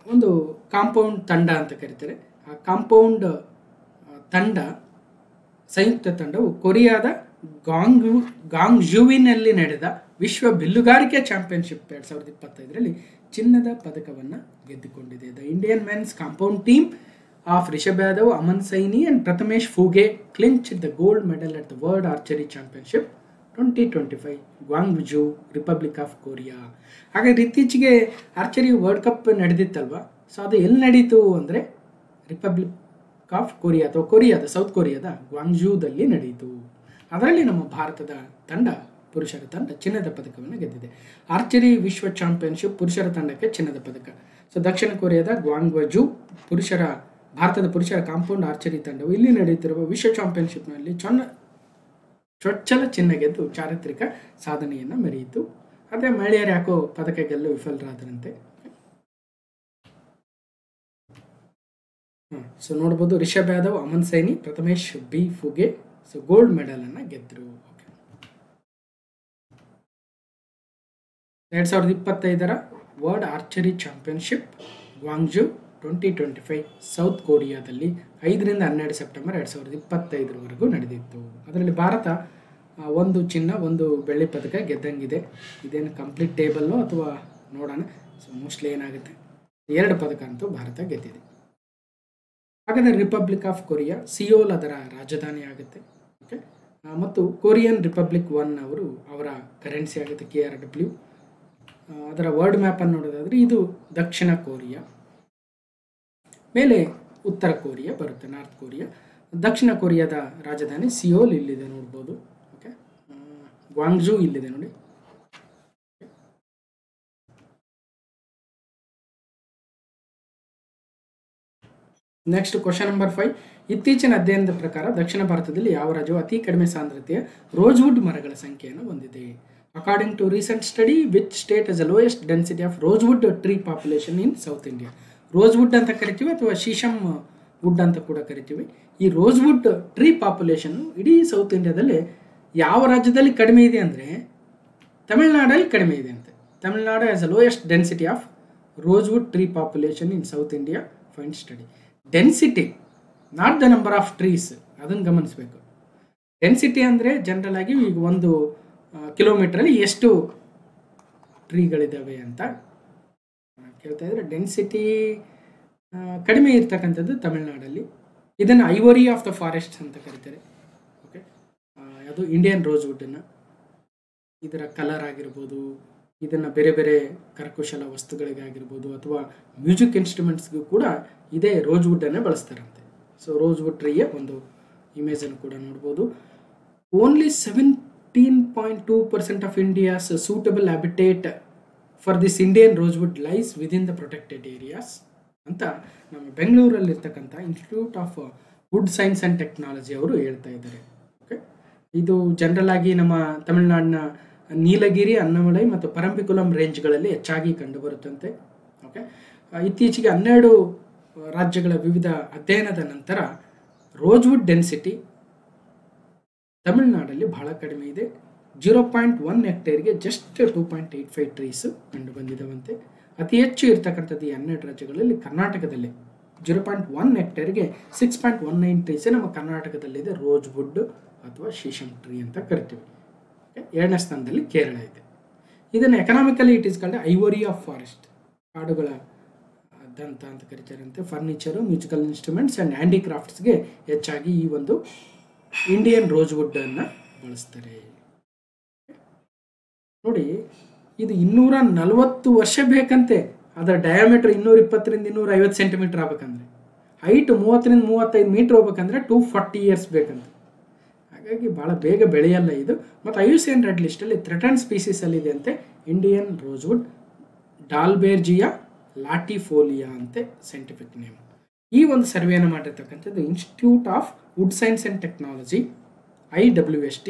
ಒಂದು ಕಾಂಪೌಂಡ್ ತಂಡ ಅಂತ ಕರೀತಾರೆ. ಆ ಕಾಂಪೌಂಡ್ ತಂಡ, ಸಂಯುಕ್ತ ತಂಡವು ಕೊರಿಯಾದ ಗಾಂಗ್ಜೂವಿನಲ್ಲಿ ನಡೆದ ವಿಶ್ವ ಬಿಲ್ಲುಗಾರಿಕೆ ಚಾಂಪಿಯನ್ಶಿಪ್ 2025ರಲ್ಲಿ ಚಿನ್ನದ ಪದಕವನ್ನು ಗೆದ್ದುಕೊಂಡಿದೆ. The Indian men's compound team of Rishabh Yadav, Aman Saini and Prathamesh Fuge clinch the gold medal at the world archery championship 2025 Gwangju, republic of Korea. ಹಾಗಾದ್ರೆ ಇತ್ತೀಚೆಗೆ ಆರ್ಚರಿ ವರ್ಲ್ಡ್ ಕಪ್ ನಡೆದಿತ್ತಲ್ವಾ, ಸೊ ಅದು ಎಲ್ಲಿ ನಡೀತು ಅಂದರೆ ರಿಪಬ್ಲಿಕ್ ಆಫ್ ಕೊರಿಯಾ ಅಥವಾ ಸೌತ್ ಕೊರಿಯಾದ ಗ್ವಾಂಗ್ಜೂದಲ್ಲಿ ನಡೆಯಿತು. ಅದರಲ್ಲಿ ನಮ್ಮ ಭಾರತದ ಪುರುಷರ ತಂಡ ಚಿನ್ನದ ಪದಕವನ್ನು ಗೆದ್ದಿದೆ. ಆರ್ಚರಿ ವಿಶ್ವ ಚಾಂಪಿಯನ್ಶಿಪ್ ಪುರುಷರ ತಂಡಕ್ಕೆ ಚಿನ್ನದ ಪದಕ. ಸೊ ದಕ್ಷಿಣ ಕೊರಿಯಾದ ಗ್ವಾಂಗ್ಜೂ ಭಾರತದ ಪುರುಷರ ಕಾಂಪೌಂಡ್ ಆರ್ಚರಿ ತಂಡವು ಇಲ್ಲಿ ನಡೆಯುತ್ತಿರುವ ವಿಶ್ವ ಚಾಂಪಿಯನ್ಶಿಪ್ನಲ್ಲಿ ಚೊಚ್ಚಲ ಚಿನ್ನ ಗೆದ್ದು ಚಾರಿತ್ರಿಕ ಸಾಧನೆಯನ್ನು ಮೆರೆಯಿತು. ಅದೇ ಮಹಿಳೆಯರು ಯಾಕೋ ಪದಕ ಗೆಲ್ಲಲು ವಿಫಲರಾದರಂತೆ. ಸೊ ನೋಡ್ಬೋದು, Rishabh Yadav, Aman Saini, Prathamesh Fuge so gold medal ಅನ್ನು ಗೆದ್ದರು. 2025ರ world archery championship Gwangju 2025 south ಕೊರಿಯಾದಲ್ಲಿ 5ರಿಂದ 12 ಸೆಪ್ಟೆಂಬರ್ 2025 ನಡೆದಿತ್ತು. ಅದರಲ್ಲಿ ಭಾರತ 1 ಚಿನ್ನ 1 ಬೆಳ್ಳಿ ಪದಕ ಗೆದ್ದಂಗಿದೆ. ಇದೇನು ಕಂಪ್ಲೀಟ್ ಟೇಬಲ್ಲು ಅಥವಾ ನೋಡೋಣ. ಸೊ ಮೋಸ್ಟ್ಲಿ ಏನಾಗುತ್ತೆ, 2 ಪದಕ ಅಂತೂ ಭಾರತ ಗೆದ್ದಿದೆ. ಹಾಗಾದರೆ ರಿಪಬ್ಲಿಕ್ ಆಫ್ ಕೊರಿಯಾ, ಸಿಯೋಲ್ ಅದರ ರಾಜಧಾನಿ ಆಗುತ್ತೆ. ಓಕೆ, ಮತ್ತು ಕೊರಿಯನ್ ರಿಪಬ್ಲಿಕ್ 1 ಅವರ ಕರೆನ್ಸಿ ಆಗುತ್ತೆ KRW. ಅದರ ವರ್ಲ್ಡ್ ಮ್ಯಾಪನ್ನು ನೋಡೋದಾದರೆ ಇದು ದಕ್ಷಿಣ ಕೊರಿಯಾ, ಮೇಲೆ ಉತ್ತರ ಕೊರಿಯಾ ಬರುತ್ತೆ, ನಾರ್ತ್ ಕೊರಿಯಾ. ದಕ್ಷಿಣ ಕೊರಿಯಾದ ರಾಜಧಾನಿ ಸಿಯೋಲ್ ಇಲ್ಲಿದೆ ನೋಡ್ಬೋದು. ಓಕೆ, ಗ್ವಾಂಗ್ಜೂ ಇಲ್ಲಿದೆ ನೋಡಿ. ನೆಕ್ಸ್ಟ್ ಕ್ವಶನ್ ನಂಬರ್ 5, ಇತ್ತೀಚಿನ ಅಧ್ಯಯನದ ಪ್ರಕಾರ ದಕ್ಷಿಣ ಭಾರತದಲ್ಲಿ ಯಾವ ರಾಜ್ಯವು ಅತಿ ಕಡಿಮೆ ಸಾಂದ್ರತೆಯ ರೋಸ್ವುಡ್ ಮರಗಳ ಸಂಖ್ಯೆಯನ್ನು ಹೊಂದಿದೆ? According to recent study, which state has the lowest density of rosewood tree population in south India? Rosewood ಅಂತ ಕರಿತೀವಿ ಅಥವಾ ಶೀಶಮ್ ವುಡ್ ಅಂತ ಕೂಡ ಕರಿತೀವಿ. ಈ ರೋಸ್ವುಡ್ ಟ್ರೀ ಪಾಪ್ಯುಲೇಷನ್ ಇಡೀ ಸೌತ್ ಇಂಡಿಯಾದಲ್ಲಿ ಯಾವ ರಾಜ್ಯದಲ್ಲಿ ಕಡಿಮೆ ಇದೆ ಅಂದರೆ ತಮಿಳುನಾಡಲ್ಲಿ ಕಡಿಮೆ ಇದೆ ಅಂತೆ. Tamil Nadu has the lowest density of rosewood tree population in south India find study. Density, not the number of trees, ಅದನ್ನು ಗಮನಿಸಬೇಕು. ಡೆನ್ಸಿಟಿ ಅಂದರೆ ಜನರಲ್ ಆಗಿ ಈಗ 1 ಕಿಲೋಮೀಟ್ರಲ್ಲಿ ಎಷ್ಟು ಟ್ರೀಗಳಿದ್ದಾವೆ ಅಂತ ಕೇಳ್ತಾ ಇದ್ದಾರೆ. ಡೆನ್ಸಿಟಿ ಕಡಿಮೆ ಇರ್ತಕ್ಕಂಥದ್ದು ತಮಿಳುನಾಡಲ್ಲಿ. ಇದನ್ನು ಐವರಿ ಆಫ್ ದ ಫಾರೆಸ್ಟ್ ಅಂತ ಕರೀತಾರೆ. ಓಕೆ, ಅದು ಇಂಡಿಯನ್ ರೋಸ್ವುಡ್ಡನ್ನು, ಇದರ ಕಲರ್ ಆಗಿರ್ಬೋದು, ಇದನ್ನು ಬೇರೆ ಬೇರೆ ಕರಕುಶಲ ವಸ್ತುಗಳಿಗಾಗಿರ್ಬೋದು ಅಥವಾ ಮ್ಯೂಸಿಕ್ ಇನ್ಸ್ಟ್ರೂಮೆಂಟ್ಸ್ಗೂ ಕೂಡ ಇದೇ ರೋಸ್ವುಡ್ಡನ್ನೇ ಬಳಸ್ತಾರಂತೆ. ಸೊ ರೋಸ್ವುಡ್ ಟ್ರೀಯ ಒಂದು ಇಮೇಜನ್ನು ಕೂಡ ನೋಡ್ಬೋದು. Only 17.2% of India's suitable habitat for this Indian rosewood lies within the protected areas ಅಂತ ನಮ್ಮ ಬೆಂಗಳೂರಲ್ಲಿರ್ತಕ್ಕಂಥ institute of wood science and technology ಅವರು ಹೇಳ್ತಾ ಇದ್ದಾರೆ. ಓಕೆ, ಇದು ಜನರಲ್ ಆಗಿ ನಮ್ಮ ತಮಿಳುನಾಡಿನ ನೀಲಗಿರಿ, ಅನ್ನಮಲೈ ಮತ್ತು ಪರಂಬಿಕುಲಂ ರೇಂಜ್ಗಳಲ್ಲಿ ಹೆಚ್ಚಾಗಿ ಕಂಡುಬರುತ್ತಂತೆ. ಓಕೆ, ಇತ್ತೀಚೆಗೆ 12 ರಾಜ್ಯಗಳ ವಿವಿಧ ಅಧ್ಯಯನದ ನಂತರ ರೋಸ್ವುಡ್ ಡೆನ್ಸಿಟಿ ತಮಿಳುನಾಡಲ್ಲಿ ಬಹಳ ಕಡಿಮೆ ಇದೆ. 0.1 ಹೆಕ್ಟೇರ್ಗೆ ಜಸ್ಟ್ 2.85 ಟ್ರೀಸ್ ಕಂಡು ಬಂದಿದ್ದಾವಂತೆ. ಅತಿ ಹೆಚ್ಚು ಇರ್ತಕ್ಕಂಥದ್ದು ಈ 12 ರಾಜ್ಯಗಳಲ್ಲಿ ಕರ್ನಾಟಕದಲ್ಲಿ 0.1 ಹೆಕ್ಟೇರ್ಗೆ 6.19 ಟ್ರೀಸೇ ನಮ್ಮ ಕರ್ನಾಟಕದಲ್ಲಿದೆ. ರೋಸ್ವುಡ್ ಅಥವಾ ಶೀಶಮ್ ಟ್ರೀ ಅಂತ ಕರಿತೀವಿ. 2ನೇ ಸ್ಥಾನದಲ್ಲಿ ಕೇರಳ ಇದೆ. ಇದನ್ನು economically it is called ivory of forest, ಕಾಡುಗಳ ದಂತ ಅಂತ ಕರೀತಾರಂತೆ. ಫರ್ನಿಚರು, ಮ್ಯೂಸಿಕಲ್ ಇನ್ಸ್ಟ್ರೂಮೆಂಟ್ಸ್ ಆ್ಯಂಡ್ ಹ್ಯಾಂಡಿಕ್ರಾಫ್ಟ್ಸ್ಗೆ ಹೆಚ್ಚಾಗಿ ಈ ಒಂದು ಇಂಡಿಯನ್ ರೋಸ್ವುಡ್ಡನ್ನು ಬಳಸ್ತಾರೆ. ನೋಡಿ, ಇದು 240 ವರ್ಷ ಬೇಕಂತೆ. ಅದರ ಡಯಾಮೀಟರ್ 220ರಿಂದ 250 ಸೆಂಟಿಮೀಟರ್ ಆಗ್ಬೇಕಂದ್ರೆ, ಹೈಟ್ 30ರಿಂದ 35 ಮೀಟರ್ ಹೋಗ್ಬೇಕಂದ್ರೆ 240 ಇಯರ್ಸ್ ಬೇಕಂತೆ. ಹಾಗಾಗಿ ಭಾಳ ಬೇಗ ಬೆಳೆಯಲ್ಲ ಇದು. ಮತ್ತು IUCN ರೆಡ್ ಲಿಸ್ಟಲ್ಲಿ ಥ್ರೆಟನ್ ಸ್ಪೀಸೀಸಲ್ಲಿ ಇದೆ ಅಂತೆ ಇಂಡಿಯನ್ ರೋಸ್ವುಡ್, ಡಾಲ್ಬೇರ್ಜಿಯಾ ಲಾಟಿಫೋಲಿಯಾ ಅಂತೆ ಸೈಂಟಿಫಿಕ್ ನೇಮ್. ಈ ಒಂದು ಸರ್ವೆಯನ್ನು ಮಾಡಿರ್ತಕ್ಕಂಥದ್ದು Institute of wood science and technology IWST,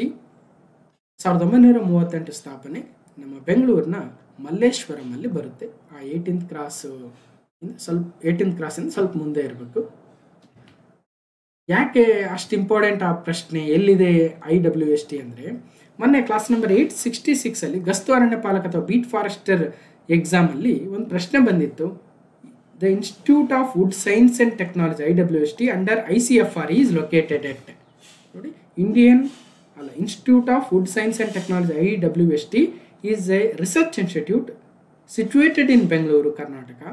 1938 ಸ್ಥಾಪನೆ, ನಮ್ಮ ಬೆಂಗಳೂರಿನ ಮಲ್ಲೇಶ್ವರಮಲ್ಲಿ ಬರುತ್ತೆ. ಆ 18th ಕ್ರಾಸಿಂದ ಸ್ವಲ್ಪ ಮುಂದೆ ಇರಬೇಕು. ಯಾಕೆ ಅಷ್ಟು ಇಂಪಾರ್ಟೆಂಟ್ ಆ ಪ್ರಶ್ನೆ, ಎಲ್ಲಿದೆ IWST ಅಂದರೆ, ಮೊನ್ನೆ ಕ್ಲಾಸ್ ನಂಬರ್ 866 ಗಸ್ತು ಅರಣ್ಯ ಪಾಲಕ ಅಥವಾ ಬೀಟ್ ಫಾರೆಸ್ಟರ್ ಎಕ್ಸಾಮಲ್ಲಿ ಒಂದು ಪ್ರಶ್ನೆ ಬಂದಿತ್ತು. The institute of wood science and technology IWST under ICFR is located at. ನೋಡಿ, institute of wood science and technology IWST is a research institute situated in Bengaluru, Karnataka.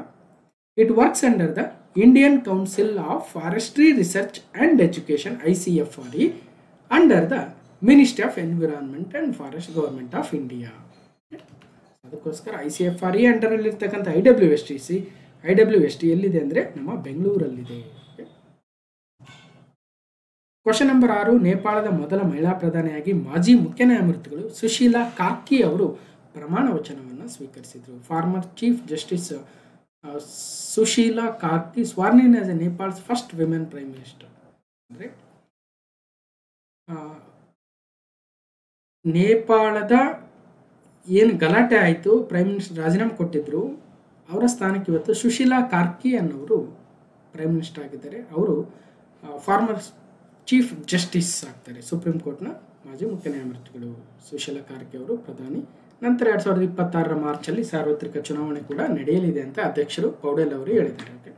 It works under the Indian Council of Forestry Research and Education ICFRE under the Ministry of Environment and Forest Government of India. ಅದಕ್ಕೋಸ್ಕರ ICFRE ಅಂಡರಲ್ಲಿರ್ತಕ್ಕಂಥ IWST ಎಲ್ಲಿದೆ ಅಂದರೆ ನಮ್ಮ ಬೆಂಗಳೂರಲ್ಲಿದೆ. ಕ್ವಶನ್ ನಂಬರ್ 6, ನೇಪಾಳದ ಮೊದಲ ಮಹಿಳಾ ಪ್ರಧಾನಿಯಾಗಿ ಮಾಜಿ ಮುಖ್ಯ ನ್ಯಾಯಮೂರ್ತಿಗಳು ಸುಶೀಲಾ ಕಾರ್ಕಿ ಅವರು ಪ್ರಮಾಣ ವಚನವನ್ನು ಸ್ವೀಕರಿಸಿದರು. Former chief justice Sushila Karki sworn in as Nepal's first women prime minister. ಅಂದರೆ ನೇಪಾಳದ ಏನು ಗಲಾಟೆ ಆಯಿತು, ಪ್ರೈಮ್ ಮಿನಿಸ್ಟರ್ ರಾಜೀನಾಮೆ ಕೊಟ್ಟಿದ್ದರು, ಅವರ ಸ್ಥಾನಕ್ಕೆ ಇವತ್ತು ಸುಶೀಲಾ ಕಾರ್ಕಿ ಅನ್ನೋರು ಪ್ರೈಮ್ ಮಿನಿಸ್ಟರ್ ಆಗಿದ್ದಾರೆ. ಅವರು ಫಾರ್ಮರ್ ಚೀಫ್ ಜಸ್ಟಿಸ್ ಆಗ್ತಾರೆ, ಸುಪ್ರೀಂ ಕೋರ್ಟ್ನ ಮಾಜಿ ಮುಖ್ಯ ನ್ಯಾಯಮೂರ್ತಿಗಳು ಸುಶೀಲಾ ಕಾರ್ಕಿ ಅವರು ಪ್ರಧಾನಿ. ನಂತರ 2026 ಮಾರ್ಚಲ್ಲಿ ಸಾರ್ವತ್ರಿಕ ಚುನಾವಣೆ ಕೂಡ ನಡೆಯಲಿದೆ ಅಂತ ಅಧ್ಯಕ್ಷರು ಪೌಡೆಲ್ ಅವರು ಹೇಳಿದ್ದಾರೆ.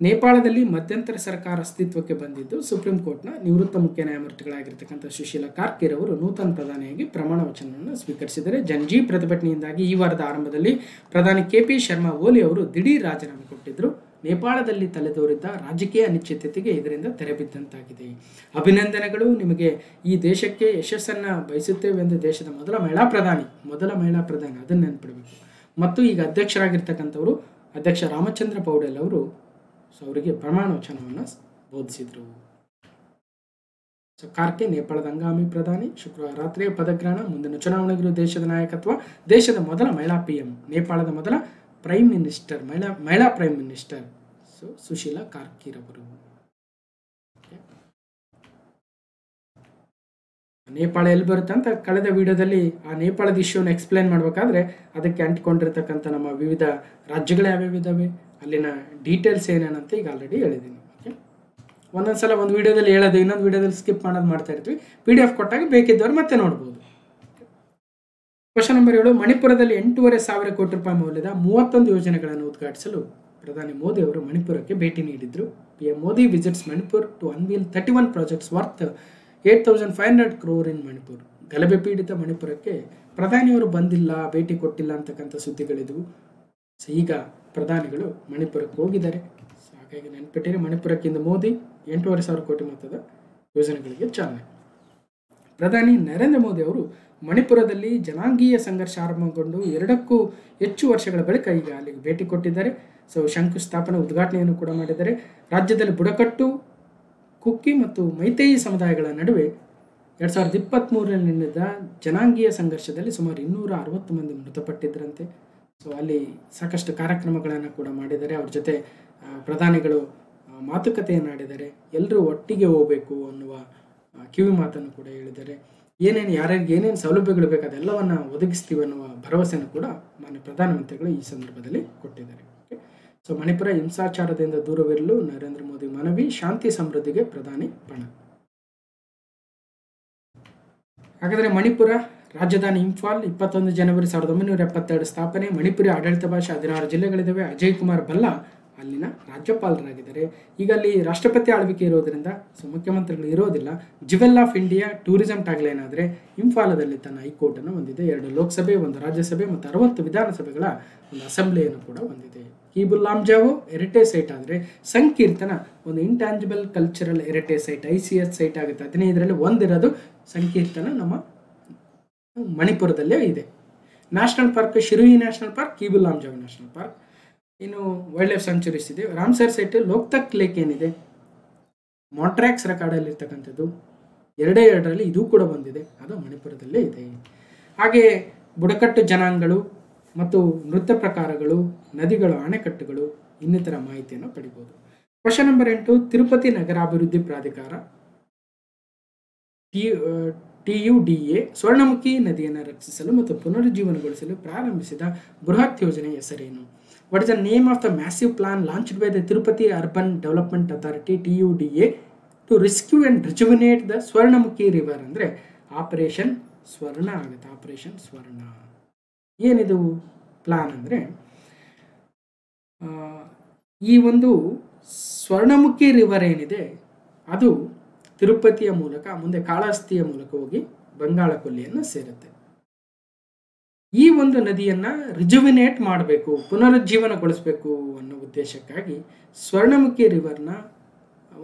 ನೇಪಾಳದಲ್ಲಿ ಮಧ್ಯಂತರ ಸರ್ಕಾರ ಅಸ್ತಿತ್ವಕ್ಕೆ ಬಂದಿದ್ದು ಸುಪ್ರೀಂ ಕೋರ್ಟ್ನ ನಿವೃತ್ತ ಮುಖ್ಯ ನ್ಯಾಯಮೂರ್ತಿಗಳಾಗಿರ್ತಕ್ಕಂಥ ಸುಶೀಲಾ ಕಾರ್ಕಿರವರು ನೂತನ ಪ್ರಧಾನಿಯಾಗಿ ಪ್ರಮಾಣ ವಚನವನ್ನು ಸ್ವೀಕರಿಸಿದರೆ. ಜನಜೀ ಪ್ರತಿಭಟನೆಯಿಂದಾಗಿ ಈ ವಾರದ ಆರಂಭದಲ್ಲಿ ಪ್ರಧಾನಿ KP ಶರ್ಮಾ ಓಲಿ ಅವರು ದಿಢೀರ್ ರಾಜೀನಾಮೆ ಕೊಟ್ಟಿದ್ದರು. ನೇಪಾಳದಲ್ಲಿ ತಲೆದೋರಿದ್ದ ರಾಜಕೀಯ ಅನಿಶ್ಚಿತತೆಗೆ ಇದರಿಂದ ತೆರೆಬಿದ್ದಂತಾಗಿದೆ. ಅಭಿನಂದನೆಗಳು, ನಿಮಗೆ ಈ ದೇಶಕ್ಕೆ ಯಶಸ್ಸನ್ನು ಬಯಸುತ್ತೇವೆ ಎಂದು ದೇಶದ ಮೊದಲ ಮಹಿಳಾ ಪ್ರಧಾನಿ ಅದನ್ನು ನೆನಪಿಡಬೇಕು. ಮತ್ತು ಈಗ ಅಧ್ಯಕ್ಷರಾಗಿರ್ತಕ್ಕಂಥವರು ಅಧ್ಯಕ್ಷ ರಾಮಚಂದ್ರ ಪೌಡೆಲ್ ಅವರು ಅವರಿಗೆ ಪ್ರಮಾಣ ವಚನವನ್ನು ಬೋಧಿಸಿದರು. ಕಾರ್ಕೆ ನೇಪಾಳದ ಹಂಗಾಮಿ ಪ್ರಧಾನಿ, ಶುಕ್ರವಾರ ರಾತ್ರಿ ಪದಗ್ರಹಣ. ಮುಂದಿನ ಚುನಾವಣೆಗಳು ದೇಶದ ನಾಯಕತ್ವ, ದೇಶದ ಮೊದಲ ಮಹಿಳಾ PM, ನೇಪಾಳದ ಮೊದಲ ಪ್ರೈಮ್ ಮಿನಿಸ್ಟರ್, ಮಹಿಳಾ ಪ್ರೈಮ್ ಮಿನಿಸ್ಟರ್ ಸುಶೀಲಾ ಕಾರ್ಕಿರವರು. ನೇಪಾಳ ಎಲ್ಲಿ ಬರುತ್ತೆ ಅಂತ ಕಳೆದ ವಿಡಿಯೋದಲ್ಲಿ ಆ ನೇಪಾಳದ ಇಶ್ಯೂನ ಎಕ್ಸ್ಪ್ಲೇನ್ ಮಾಡಬೇಕಾದ್ರೆ ಅದಕ್ಕೆ ಅಂಟಿಕೊಂಡಿರ್ತಕ್ಕಂಥ ನಮ್ಮ ವಿವಿಧ ರಾಜ್ಯಗಳು ಯಾವ್ಯಾವಿದ್ದಾವೆ, ಅಲ್ಲಿನ ಡೀಟೇಲ್ಸ್ ಏನೇನಂತ ಈಗ ಆಲ್ರೆಡಿ ಹೇಳಿದ್ದೀನಿ. ಒಂದೊಂದ್ಸಲ ಒಂದು ವಿಡಿಯೋದಲ್ಲಿ ಹೇಳೋದು, ಇನ್ನೊಂದು ವಿಡಿಯೋದಲ್ಲಿ ಸ್ಕಿಪ್ ಮಾಡೋದು ಮಾಡ್ತಾ ಇರ್ತೀವಿ. PDF ಕೊಟ್ಟಾಗ ಬೇಕಿದ್ದವ್ರು ಮತ್ತೆ ನೋಡ್ಬೋದು. ಕ್ವಶನ್ ನಂಬರ್ 7, ಮಣಿಪುರದಲ್ಲಿ 8,500 ಕೋಟಿ ರೂಪಾಯಿ ಮೌಲ್ಯದ 31 ಯೋಜನೆಗಳನ್ನು ಉದ್ಘಾಟಿಸಲು ಪ್ರಧಾನಿ ಮೋದಿ ಅವರು ಮಣಿಪುರಕ್ಕೆ ಭೇಟಿ ನೀಡಿದ್ರು. PM Modi visits Manipur to unveil 31 projects worth 8,500 crore in Manipur. ಗಲಭೆ ಪೀಡಿತ ಮಣಿಪುರಕ್ಕೆ ಪ್ರಧಾನಿಯವರು ಬಂದಿಲ್ಲ, ಭೇಟಿ ಕೊಟ್ಟಿಲ್ಲ ಅಂತಕ್ಕಂಥ ಸುದ್ದಿಗಳಿದ್ವು. ಈಗ ಪ್ರಧಾನಿಗಳು ಮಣಿಪುರಕ್ಕೆ ಹೋಗಿದ್ದಾರೆ. ಹಾಗಾಗಿ ನೆನಪಿಟ್ಟಿರಿ, ಮಣಿಪುರಕ್ಕಿಂದ ಮೋದಿ 8,500 ಕೋಟಿ ಮೊತ್ತದ ಯೋಜನೆಗಳಿಗೆ ಚಾಲನೆ. ಪ್ರಧಾನಿ ನರೇಂದ್ರ ಮೋದಿ ಅವರು ಮಣಿಪುರದಲ್ಲಿ ಜನಾಂಗೀಯ ಸಂಘರ್ಷ ಆರಂಭಗೊಂಡು 2ಕ್ಕೂ ಹೆಚ್ಚು ವರ್ಷಗಳ ಬಳಿಕ ಈಗ ಅಲ್ಲಿಗೆ ಭೇಟಿ ಕೊಟ್ಟಿದ್ದಾರೆ. ಶಂಕುಸ್ಥಾಪನೆ ಉದ್ಘಾಟನೆಯನ್ನು ಕೂಡ ಮಾಡಿದ್ದಾರೆ. ರಾಜ್ಯದಲ್ಲಿ ಬುಡಕಟ್ಟು, ಕುಕ್ಕಿ ಮತ್ತು ಮೈತೇಯಿ ಸಮುದಾಯಗಳ ನಡುವೆ 2023ರಲ್ಲಿ ನಡೆದ ಜನಾಂಗೀಯ ಸಂಘರ್ಷದಲ್ಲಿ ಸುಮಾರು 260 ಮಂದಿ ಮೃತಪಟ್ಟಿದ್ದರಂತೆ. ಅಲ್ಲಿ ಸಾಕಷ್ಟು ಕಾರ್ಯಕ್ರಮಗಳನ್ನು ಕೂಡ ಮಾಡಿದ್ದಾರೆ. ಅವ್ರ ಜೊತೆ ಪ್ರಧಾನಿಗಳು ಮಾತುಕತೆಯನ್ನು ಆಡಿದ್ದಾರೆ. ಎಲ್ಲರೂ ಒಟ್ಟಿಗೆ ಹೋಗಬೇಕು ಅನ್ನುವ ಕಿವಿ ಮಾತನ್ನು ಕೂಡ ಹೇಳಿದ್ದಾರೆ. ಯಾರ್ಯಾರಿಗೆ ಏನೇನು ಸೌಲಭ್ಯಗಳು ಬೇಕು ಅದೆಲ್ಲವನ್ನು ಒದಗಿಸ್ತೀವಿ ಅನ್ನುವ ಭರವಸೆಯನ್ನು ಕೂಡ ಮಾನ್ಯ ಪ್ರಧಾನಮಂತ್ರಿಗಳು ಈ ಸಂದರ್ಭದಲ್ಲಿ ಕೊಟ್ಟಿದ್ದಾರೆ. ಮಣಿಪುರ ಹಿಂಸಾಚಾರದಿಂದ ದೂರವಿರಲು ನರೇಂದ್ರ ಮೋದಿ ಮನವಿ, ಶಾಂತಿ ಸಮೃದ್ಧಿಗೆ ಪ್ರಧಾನಿ ಪಣ. ಹಾಗಾದರೆ ಮಣಿಪುರ ರಾಜಧಾನಿ ಇಂಫಾಲ್, 21 ಜನವರಿ 1972 ಸ್ಥಾಪನೆ. ಮಣಿಪುರಿ ಆಡಳಿತ ಭಾಷೆ 16 ಜಿಲ್ಲೆಗಳಿದ್ದಾವೆ. ಅಜಯ್ ಕುಮಾರ್ ಭಲ್ಲಾ ಅಲ್ಲಿನ ರಾಜ್ಯಪಾಲರಾಗಿದ್ದಾರೆ. ಈಗ ಅಲ್ಲಿ ರಾಷ್ಟ್ರಪತಿ ಆಳ್ವಿಕೆ ಇರೋದರಿಂದ ಮುಖ್ಯಮಂತ್ರಿಗಳು ಇರೋದಿಲ್ಲ. Jewel of India tourism tagline ಆದರೆ ಇಂಫಾಲದಲ್ಲಿ ತನ್ನ ಹೈಕೋರ್ಟನ್ನು ಹೊಂದಿದೆ. 2 ಲೋಕಸಭೆ, 1 ರಾಜ್ಯಸಭೆ ಮತ್ತು 60 ವಿಧಾನಸಭೆಗಳ ಒಂದು ಅಸೆಂಬ್ಲಿಯನ್ನು ಕೂಡ ಹೊಂದಿದೆ. ಕೀಬುಲ್ ಲಾಮ್ಜಾವು ಹೆರಿಟೇಜ್ ಸೈಟ್ ಆದರೆ ಸಂಕೀರ್ತನ ಒಂದು intangible cultural heritage site, ICS site ಆಗುತ್ತೆ. 15ರಲ್ಲಿ ಒಂದಿರೋದು ಸಂಕೀರ್ತನ ನಮ್ಮ ಮಣಿಪುರದಲ್ಲೇ ಇದೆ. National park Shirui national park, Keibul Lamjao national park. ಇನ್ನು ವೈಲ್ಡ್ ಲೈಫ್ ಸ್ಯಾಂಕ್ಚುರೀಸ್ ಇದೆ. ರಾಮ್ಸರ್ ಸೈಟ್, ಲೋಕ್ತಕ್ ಲೇಕ್ ಏನಿದೆ, ಮಾಂಟ್ರಾಕ್ಸ್ ರೆಕಾರ್ಡಲ್ಲಿ ಇರ್ತಕ್ಕಂಥದ್ದು. ಎರಡರಲ್ಲಿ ಇದು ಕೂಡ ಬಂದಿದೆ, ಅದು ಮಣಿಪುರದಲ್ಲೇ ಇದೆ. ಹಾಗೆ ಬುಡಕಟ್ಟು ಜನಾಂಗಗಳು ಮತ್ತು ನೃತ್ಯ ಪ್ರಕಾರಗಳು, ನದಿಗಳು, ಅಣೆಕಟ್ಟುಗಳು ಇನ್ನಿತರ ಮಾಹಿತಿಯನ್ನು ಪಡಿಬೋದು. ಕ್ವಶನ್ ನಂಬರ್ 8, ತಿರುಪತಿ ನಗರಾಭಿವೃದ್ಧಿ ಪ್ರಾಧಿಕಾರ TUDA ಸ್ವರ್ಣಮುಖಿ ನದಿಯನ್ನು ರಕ್ಷಿಸಲು ಮತ್ತು ಪುನರುಜ್ಜೀವನಗೊಳಿಸಲು ಪ್ರಾರಂಭಿಸಿದ ಬೃಹತ್ ಯೋಜನೆಯ ಹೆಸರೇನು? What is the name of the massive plan launched by the Tirupati urban development authority TUDA to rescue and rejuvenate the Swarnamukhi river? ಅಂದರೆ ಆಪರೇಷನ್ ಸ್ವರ್ಣ ಆಗುತ್ತೆ. ಆಪರೇಷನ್ ಸ್ವರ್ಣ ಏನಿದು ಪ್ಲಾನ್ ಅಂದರೆ, ಈ ಒಂದು ಸ್ವರ್ಣಮುಖಿ ರಿವರ್ ಏನಿದೆ ಅದು ತಿರುಪತಿಯ ಮೂಲಕ ಮುಂದೆ ಕಾಳಹಸ್ತಿಯ ಮೂಲಕ ಹೋಗಿ ಬಂಗಾಳ ಕೊಲ್ಲಿಯನ್ನು ಸೇರುತ್ತೆ. ಈ ಒಂದು ನದಿಯನ್ನು ರಿಜುವಿನೇಟ್ ಮಾಡಬೇಕು, ಪುನರುಜ್ಜೀವನಗೊಳಿಸಬೇಕು ಅನ್ನೋ ಉದ್ದೇಶಕ್ಕಾಗಿ ಸ್ವರ್ಣಮುಖಿ ರಿವರ್ನ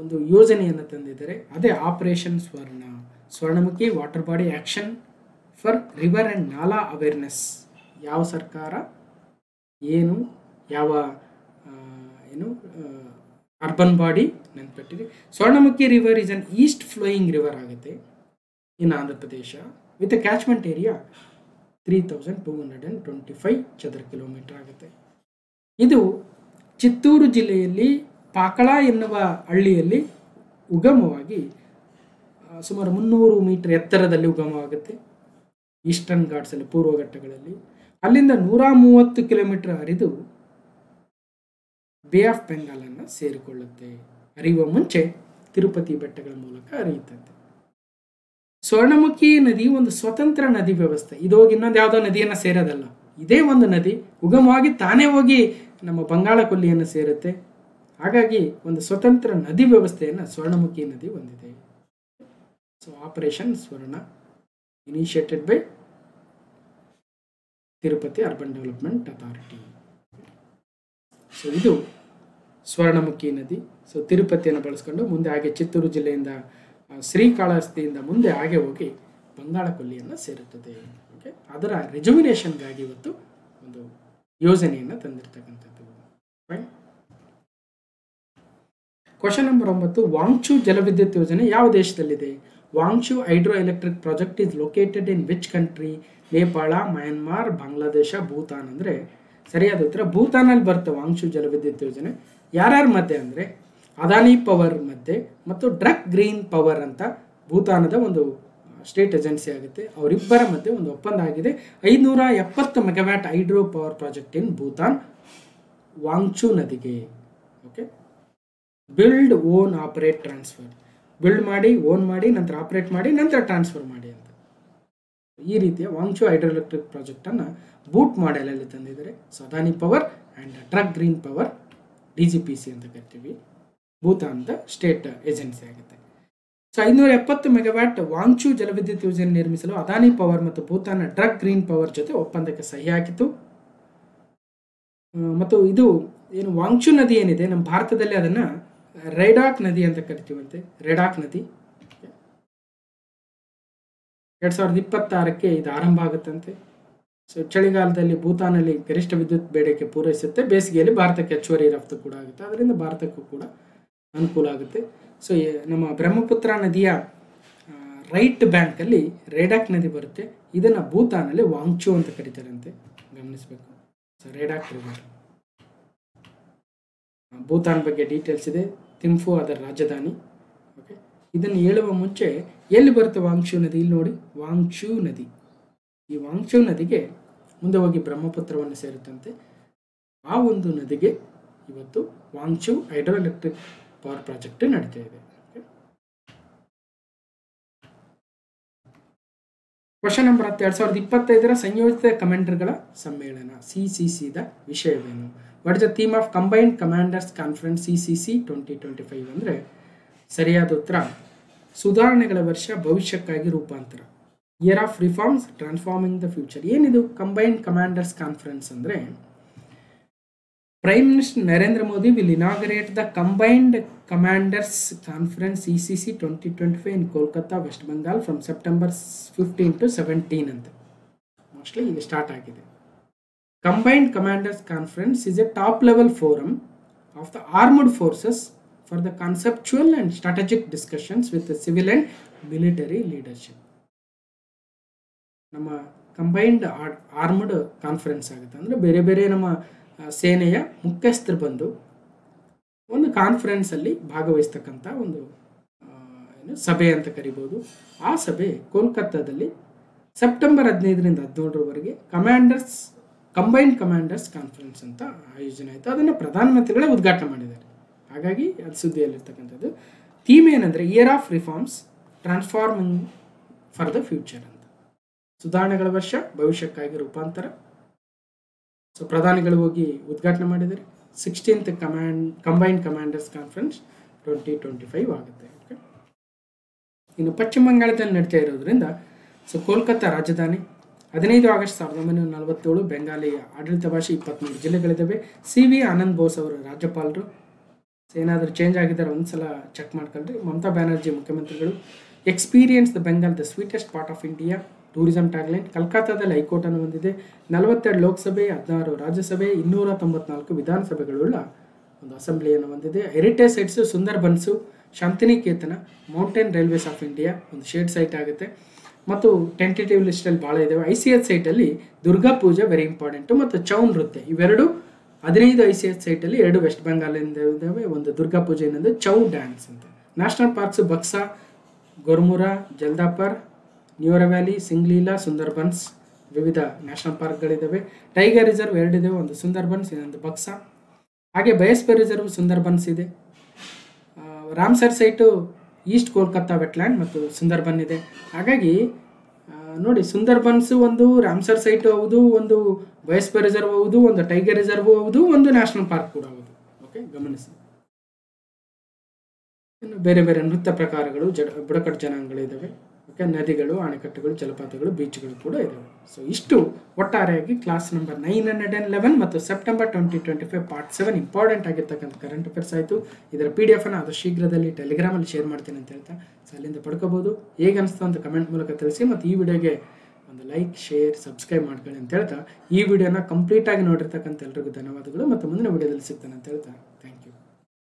ಒಂದು ಯೋಜನೆಯನ್ನು ತಂದಿದ್ದಾರೆ. ಅದೇ operation Swarna. Swarnamukhi water body action for river and nala awareness. ಯಾವ ಸರ್ಕಾರ ಏನು ಯಾವ ಅರ್ಬನ್ ಬಾಡಿ ನೆನ್ಪಿಟ್ಟಿದೆ. Swarnamukhi river is an east flowing river ಆಗುತ್ತೆ in Andhra Pradesh with a catchment area 3225 ಚದರ ಕಿಲೋಮೀಟರ್ ಆಗುತ್ತೆ. ಇದು ಚಿತ್ತೂರು ಜಿಲ್ಲೆಯಲ್ಲಿ ಪಾಕಳ ಎನ್ನುವ ಹಳ್ಳಿಯಲ್ಲಿ ಉಗಮವಾಗಿ ಸುಮಾರು 300 ಮೀಟರ್ ಎತ್ತರದಲ್ಲಿ ಉಗಮವಾಗುತ್ತೆ. ಈಸ್ಟರ್ನ್ ಘಾಟ್ಸಲ್ಲಿ, ಪೂರ್ವ ಘಟ್ಟಗಳಲ್ಲಿ. ಅಲ್ಲಿಂದ 130 ಕಿಲೋಮೀಟರ್ ಹರಿದು ಬೇ ಆಫ್ ಬೆಂಗಾಲನ್ನು ಸೇರಿಕೊಳ್ಳುತ್ತೆ. ಹರಿಯುವ ಮುಂಚೆ ತಿರುಪತಿ ಬೆಟ್ಟಗಳ ಮೂಲಕ ಹರಿಯುತ್ತದೆ. ಸ್ವರ್ಣಮುಖಿ ನದಿ ಒಂದು ಸ್ವತಂತ್ರ ನದಿ ವ್ಯವಸ್ಥೆ. ಇದು ಹೋಗಿ ಇನ್ನೊಂದು ಯಾವುದೋ ನದಿಯನ್ನು ಸೇರೋದಲ್ಲ. ಇದೇ ಒಂದು ನದಿ ಉಗಮವಾಗಿ ತಾನೇ ಹೋಗಿ ನಮ್ಮ ಬಂಗಾಳ ಕೊಲ್ಲಿಯನ್ನು ಸೇರುತ್ತೆ. ಹಾಗಾಗಿ ಒಂದು ಸ್ವತಂತ್ರ ನದಿ ವ್ಯವಸ್ಥೆಯನ್ನು ಸ್ವರ್ಣಮುಖಿ ನದಿ ಹೊಂದಿದೆ. ಸೊ ಆಪರೇಷನ್ ಸ್ವರ್ಣ initiated by Tirupati urban development authority. So ಇದು ಸ್ವರ್ಣಮುಖಿ ನದಿ. ಸೊ ತಿರುಪತಿಯನ್ನು ಬಳಸ್ಕೊಂಡು ಮುಂದೆ ಹಾಗೆ ಚಿತ್ತೂರು ಜಿಲ್ಲೆಯಿಂದ ಶ್ರೀಕಾಳಹಸ್ತಿಯಿಂದ ಮುಂದೆ ಹಾಗೆ ಹೋಗಿ ಬಂಗಾಳ ಕೊಲ್ಲಿಯನ್ನು ಸೇರುತ್ತದೆ. ಓಕೆ, ಅದರ ರಿಜುವಿನೇಷನ್ಗಾಗಿ ಇವತ್ತು ಒಂದು ಯೋಜನೆಯನ್ನು ತಂದಿರತಕ್ಕಂಥದ್ದು. ಫೈನ್. ಕ್ವಶನ್ ನಂಬರ್ 9, ವಾಂಗ್ಚು ಜಲವಿದ್ಯುತ್ ಯೋಜನೆ ಯಾವ ದೇಶದಲ್ಲಿದೆ? Wangchu hydroelectric project is located in which country? Nepal, Myanmar, Bangladesh, Bhutan. ಅಂದರೆ ಸರಿಯಾದ ಉತ್ತರ ಭೂತಾನಲ್ಲಿ ಬರುತ್ತೆ ವಾಂಗ್ಚು ಜಲವಿದ್ಯುತ್ ಯೋಜನೆ. ಯಾರ್ಯಾರ ಮಧ್ಯೆ ಅಂದರೆ ಅದಾನಿ ಪವರ್ ಮಧ್ಯೆ ಮತ್ತು ಡ್ರಕ್ ಗ್ರೀನ್ ಪವರ್ ಅಂತ ಭೂತಾನದ ಒಂದು ಸ್ಟೇಟ್ ಏಜೆನ್ಸಿ ಆಗುತ್ತೆ. ಅವರಿಬ್ಬರ ಮಧ್ಯೆ ಒಂದು ಒಪ್ಪಂದ ಆಗಿದೆ. 570 megawatt hydro power project in Bhutan, Wangchu ನದಿಗೆ. Okay, build, own, operate, transfer. Build ಮಾಡಿ, ಓನ್ ಮಾಡಿ, ನಂತರ ಆಪರೇಟ್ ಮಾಡಿ, ನಂತರ ಟ್ರಾನ್ಸ್ಫರ್ ಮಾಡಿ ಅಂತ. ಈ ರೀತಿಯ ವಾಂಗ್ಚು ಹೈಡ್ರೋ ಎಲೆಕ್ಟ್ರಿಕ್ ಪ್ರಾಜೆಕ್ಟನ್ನು ಬೂಟ್ ಮಾಡೆಲಲ್ಲಿ ತಂದಿದ್ದಾರೆ. So Adani power and Druk green power, DGPC ಅಂತ ಕರಿತೀವಿ, ಭೂತಾನ್ದ ಸ್ಟೇಟ್ ಏಜೆನ್ಸಿ ಆಗುತ್ತೆ. ಸೊ 570 ಮೆಗಾವ್ಯಾಟ್ ವಾಂಗ್ಚು ಜಲವಿದ್ಯುತ್ ಯೋಜನೆ ನಿರ್ಮಿಸಲು ಅದಾನಿ ಪವರ್ ಮತ್ತು ಭೂತಾನ್ನ ಡ್ರಕ್ ಗ್ರೀನ್ ಪವರ್ ಜೊತೆ ಒಪ್ಪಂದಕ್ಕೆ ಸಹಿ ಹಾಕಿತು. ಮತ್ತು ಇದು ಏನು ವಾಂಗ್ಚು ನದಿ ಏನಿದೆ ನಮ್ಮ ಭಾರತದಲ್ಲಿ ಅದನ್ನು ರೈಡಾಕ್ ನದಿ ಅಂತ ಕರಿತೀವಂತೆ. ರೆಡಾಕ್ ನದಿ 2026ಕ್ಕೆ ಇದು ಆರಂಭ ಆಗುತ್ತಂತೆ. ಸೊ ಚಳಿಗಾಲದಲ್ಲಿ ಭೂತಾನಲ್ಲಿ ಗರಿಷ್ಠ ವಿದ್ಯುತ್ ಬೇಡಿಕೆ ಪೂರೈಸುತ್ತೆ. ಬೇಸಿಗೆಯಲ್ಲಿ ಭಾರತಕ್ಕೆ ಹೆಚ್ಚುವರಿ ರಫ್ತು ಕೂಡ ಆಗುತ್ತೆ. ಅದರಿಂದ ಭಾರತಕ್ಕೂ ಕೂಡ ಅನುಕೂಲ ಆಗುತ್ತೆ. ಸೊ ನಮ್ಮ ಬ್ರಹ್ಮಪುತ್ರ ನದಿಯ ರೈಟ್ ಬ್ಯಾಂಕಲ್ಲಿ ರೇಡಾಕ್ ನದಿ ಬರುತ್ತೆ. ಇದನ್ನು ಭೂತಾನಲ್ಲಿ ವಾಂಗ್ಚು ಅಂತ ಕರೀತಾರಂತೆ, ಗಮನಿಸಬೇಕು. So ರೇಡಾಕ್ river. ಭೂತಾನ್ ಬಗ್ಗೆ ಡೀಟೇಲ್ಸ್ ಇದೆ. ಥಿಂಫು ಅದರ ರಾಜಧಾನಿ. ಓಕೆ, ಇದನ್ನು ಹೇಳುವ ಮುಂಚೆ ಎಲ್ಲಿ ಬರುತ್ತೆ ವಾಂಗ್ಚು ನದಿ? ಇಲ್ಲಿ ನೋಡಿ, ವಾಂಗ್ಚು ನದಿ. ಈ ವಾಂಗ್ಚು ನದಿಗೆ ಮುಂದೆ ಹೋಗಿ ಬ್ರಹ್ಮಪುತ್ರವನ್ನು ಸೇರುತ್ತಂತೆ. ಆ ಒಂದು ನದಿಗೆ ಇವತ್ತು Wangchu hydro electric power project ನಡೀತಾ ಇದೆ. ಕ್ವಶನ್ ನಂಬರ್ 10, 2025ರ ಸಂಯೋಜಿತ ಕಮಾಂಡರ್ಗಳ ಸಮ್ಮೇಳನ CCCದ ವಿಷಯವೇನು? What is the theme of Combined Commanders Conference CCC 2025? ಅಂದರೆ ಸರಿಯಾದ ಉತ್ತರ ಸುಧಾರಣೆಗಳ ವರ್ಷ, ಭವಿಷ್ಯಕ್ಕಾಗಿ ರೂಪಾಂತರ. Year of reforms transforming the future. ಏನಿದು ಕಂಬೈನ್ಡ್ ಕಮಾಂಡರ್ಸ್ ಕಾನ್ಫರೆನ್ಸ್ ಅಂದರೆ, prime minister Narendra Modi will inaugurate the Combined Commanders Conference CCC 2025 in Kolkata, West Bengal from September 15 to 17 ಅಂತ. ಮೋಸ್ಟ್ಲಿ ಈಗ ಸ್ಟಾರ್ಟ್ ಆಗಿದೆ. Combined Commanders Conference is a top level forum of the armed forces for the conceptual and strategic discussions with the civil and military leadership. ನಮ್ಮ ಕಂಬೈನ್ಡ್ ಆರ್ಮ್ಡ್ ಕಾನ್ಫರೆನ್ಸ್ ಆಗುತ್ತೆ. ಅಂದರೆ ಬೇರೆ ಬೇರೆ ನಮ್ಮ ಸೇನೆಯ ಮುಖ್ಯಸ್ಥರು ಬಂದು ಒಂದು ಕಾನ್ಫರೆನ್ಸಲ್ಲಿ ಭಾಗವಹಿಸ್ತಕ್ಕಂಥ ಒಂದು ಸಭೆ ಅಂತ ಕರಿಬೋದು. ಆ ಸಭೆ ಕೋಲ್ಕತ್ತಾದಲ್ಲಿ ಸೆಪ್ಟೆಂಬರ್ 15ರಿಂದ 17ರವರೆಗೆ ಕಂಬೈನ್ಡ್ ಕಮಾಂಡರ್ಸ್ ಕಾನ್ಫರೆನ್ಸ್ ಅಂತ ಆಯೋಜನೆ ಆಯಿತು. ಅದನ್ನು ಪ್ರಧಾನಮಂತ್ರಿಗಳೇ ಉದ್ಘಾಟನೆ ಮಾಡಿದ್ದಾರೆ. ಹಾಗಾಗಿ ಅದು ಸುದ್ದಿಯಲ್ಲಿರ್ತಕ್ಕಂಥದ್ದು. ಥೀಮ್ ಏನಂದರೆ year of reforms transforming for the future ಅಂತ. ಸುಧಾರಣೆಗಳ ವರ್ಷ, ಭವಿಷ್ಯಕ್ಕಾಗಿ ರೂಪಾಂತರ. ಸೊ ಪ್ರಧಾನಿಗಳು ಹೋಗಿ ಉದ್ಘಾಟನೆ ಮಾಡಿದ್ದಾರೆ. 16th ಕಂಬೈನ್ಡ್ ಕಮಾಂಡರ್ಸ್ ಕಾನ್ಫರೆನ್ಸ್ 2025 ಆಗುತ್ತೆ. ಓಕೆ, ಇನ್ನು ಪಶ್ಚಿಮ ಬಂಗಾಳದಲ್ಲಿ ನಡೀತಾ ಇರೋದ್ರಿಂದ ಸೊ ಕೋಲ್ಕತ್ತಾ ರಾಜಧಾನಿ. 15 ಆಗಸ್ಟ್ 1947 ಬೆಂಗಾಲಿ ಆಡಳಿತ ಭಾಷೆ. 23 ಜಿಲ್ಲೆಗಳಿದ್ದಾವೆ. CV ಆನಂದ್ ಬೋಸ್ ಅವರು ರಾಜ್ಯಪಾಲರು. ಏನಾದರೂ ಚೇಂಜ್ ಆಗಿದ್ದಾರೆ ಒಂದ್ಸಲ ಚೆಕ್ ಮಾಡ್ಕೊಳ್ರಿ. ಮಮತಾ ಬ್ಯಾನರ್ಜಿ ಮುಖ್ಯಮಂತ್ರಿಗಳು. Experience the Bengal the sweetest part of India tourism tagline. ಕಲ್ಕತ್ತಾದಲ್ಲಿ ಹೈಕೋರ್ಟನ್ನು ಹೊಂದಿದೆ. 42 ಲೋಕಸಭೆ, 16 ರಾಜ್ಯಸಭೆ, 294 ವಿಧಾನಸಭೆಗಳುಳ್ಳ ಒಂದು ಅಸೆಂಬ್ಲಿಯನ್ನು ಹೊಂದಿದೆ. Heritage sites Sundarbans, Santiniketan, mountain railways of India ಒಂದು ಶೇಡ್ ಸೈಟ್ ಆಗುತ್ತೆ. ಮತ್ತು ಟೆಂಟೇಟಿವ್ ಲಿಸ್ಟಲ್ಲಿ ಭಾಳ ಇದ್ದಾವೆ. ICH ಸೈಟಲ್ಲಿ ದುರ್ಗಾ ಪೂಜೆ ವೆರಿ ಇಂಪಾರ್ಟೆಂಟು ಮತ್ತು ಚೌ ನೃತ್ಯ ಇವೆರಡು. 15 ICH ಸೈಟಲ್ಲಿ 2 ವೆಸ್ಟ್ ಬೆಂಗಾಲಿಂದ ಇದ್ದಾವೆ. ಒಂದು ದುರ್ಗಾ ಪೂಜೆ, ಇನ್ನೊಂದು ಚೌ ಡ್ಯಾನ್ಸ್ ಅಂತ. National parks Buxa, Gorumara, Jaldapara, Neora valley, Singalila, Sundarbans ವಿವಿಧ ನ್ಯಾಷನಲ್ ಪಾರ್ಕ್ಗಳಿದ್ದಾವೆ. ಟೈಗರ್ ರಿಸರ್ವ್ 2 ಇದ್ದಾವೆ, ಒಂದು ಸುಂದರ್ಬನ್ಸ್, ಇನ್ನೊಂದು ಬಕ್ಸಾ. ಹಾಗೆ ಬಯಸ್ಪರ್ ರಿಸರ್ವ್ ಸುಂದರ್ಬನ್ಸ್ ಇದೆ. Ramsar site East Kolkata wetland ಮತ್ತು ಸುಂದರ್ಬನ್ ಇದೆ. ಹಾಗಾಗಿ ನೋಡಿ, ಸುಂದರ್ಬನ್ಸು ಒಂದು, ರಾಮ್ಸರ್ ಸೈಟು ಹೌದು, ಒಂದು ಬಯಸ್ಪರ್ ರಿಸರ್ವ್ ಹೌದು, ಒಂದು ಟೈಗರ್ ರಿಸರ್ವ್ ಹೌದು, ಒಂದು ನ್ಯಾಷನಲ್ ಪಾರ್ಕ್ ಕೂಡ ಹೌದು. ಓಕೆ, ಗಮನಿಸಿ. ಇನ್ನು ಬೇರೆ ಬೇರೆ ನೃತ್ಯ ಪ್ರಕಾರಗಳು, ಬುಡಕಟ್ಟು ಜನಾಂಗಗಳಿದ್ದಾವೆ. ಓಕೆ, ನದಿಗಳು, ಅಣೆಕಟ್ಟುಗಳು, ಜಲಪಾತಗಳು, ಬೀಚ್ಗಳು ಕೂಡ ಇದ್ದಾವೆ. ಸೊ ಇಷ್ಟು ಒಟ್ಟಾರೆಯಾಗಿ ಕ್ಲಾಸ್ ನಂಬರ್ 911 ಮತ್ತು ಸೆಪ್ಟೆಂಬರ್ 2025 ಪಾರ್ಟ್ 7 ಇಂಪಾರ್ಟೆಂಟ್ ಆಗಿರ್ತಕ್ಕಂಥ ಕರೆಂಟ್ ಅಫೇರ್ಸ್ ಆಯಿತು. ಇದರ PDF ಅನ್ನು ಆದಷ್ಟು ಶೀಘ್ರದಲ್ಲಿ ಟೆಲಿಗ್ರಾಮಲ್ಲಿ ಶೇರ್ ಮಾಡ್ತೀನಿ ಅಂತ ಹೇಳ್ತಾ, ಸೊ ಅಲ್ಲಿಂದ ಪಡ್ಕೋಬೋದು. ಹೇಗೆ ಅನಿಸ್ತು ಅಂತ ಕಮೆಂಟ್ ಮೂಲಕ ತಿಳಿಸಿ. ಮತ್ತು ಈ ವಿಡಿಯೋಗೆ ಒಂದು ಲೈಕ್, ಶೇರ್, ಸಬ್ಸ್ಕ್ರೈಬ್ ಮಾಡ್ಕೊಳ್ಳಿ ಅಂತ ಹೇಳ್ತಾ, ಈ ವಿಡಿಯೋನ ಕಂಪ್ಲೀಟಾಗಿ ನೋಡಿರ್ತಕ್ಕಂಥ ಎಲ್ರಿಗೂ ಧನ್ಯವಾದಗಳು. ಮತ್ತು ಮುಂದಿನ ವಿಡಿಯೋದಲ್ಲಿ ಸಿಗ್ತಾನೆ ಅಂತ ಹೇಳ್ತಾ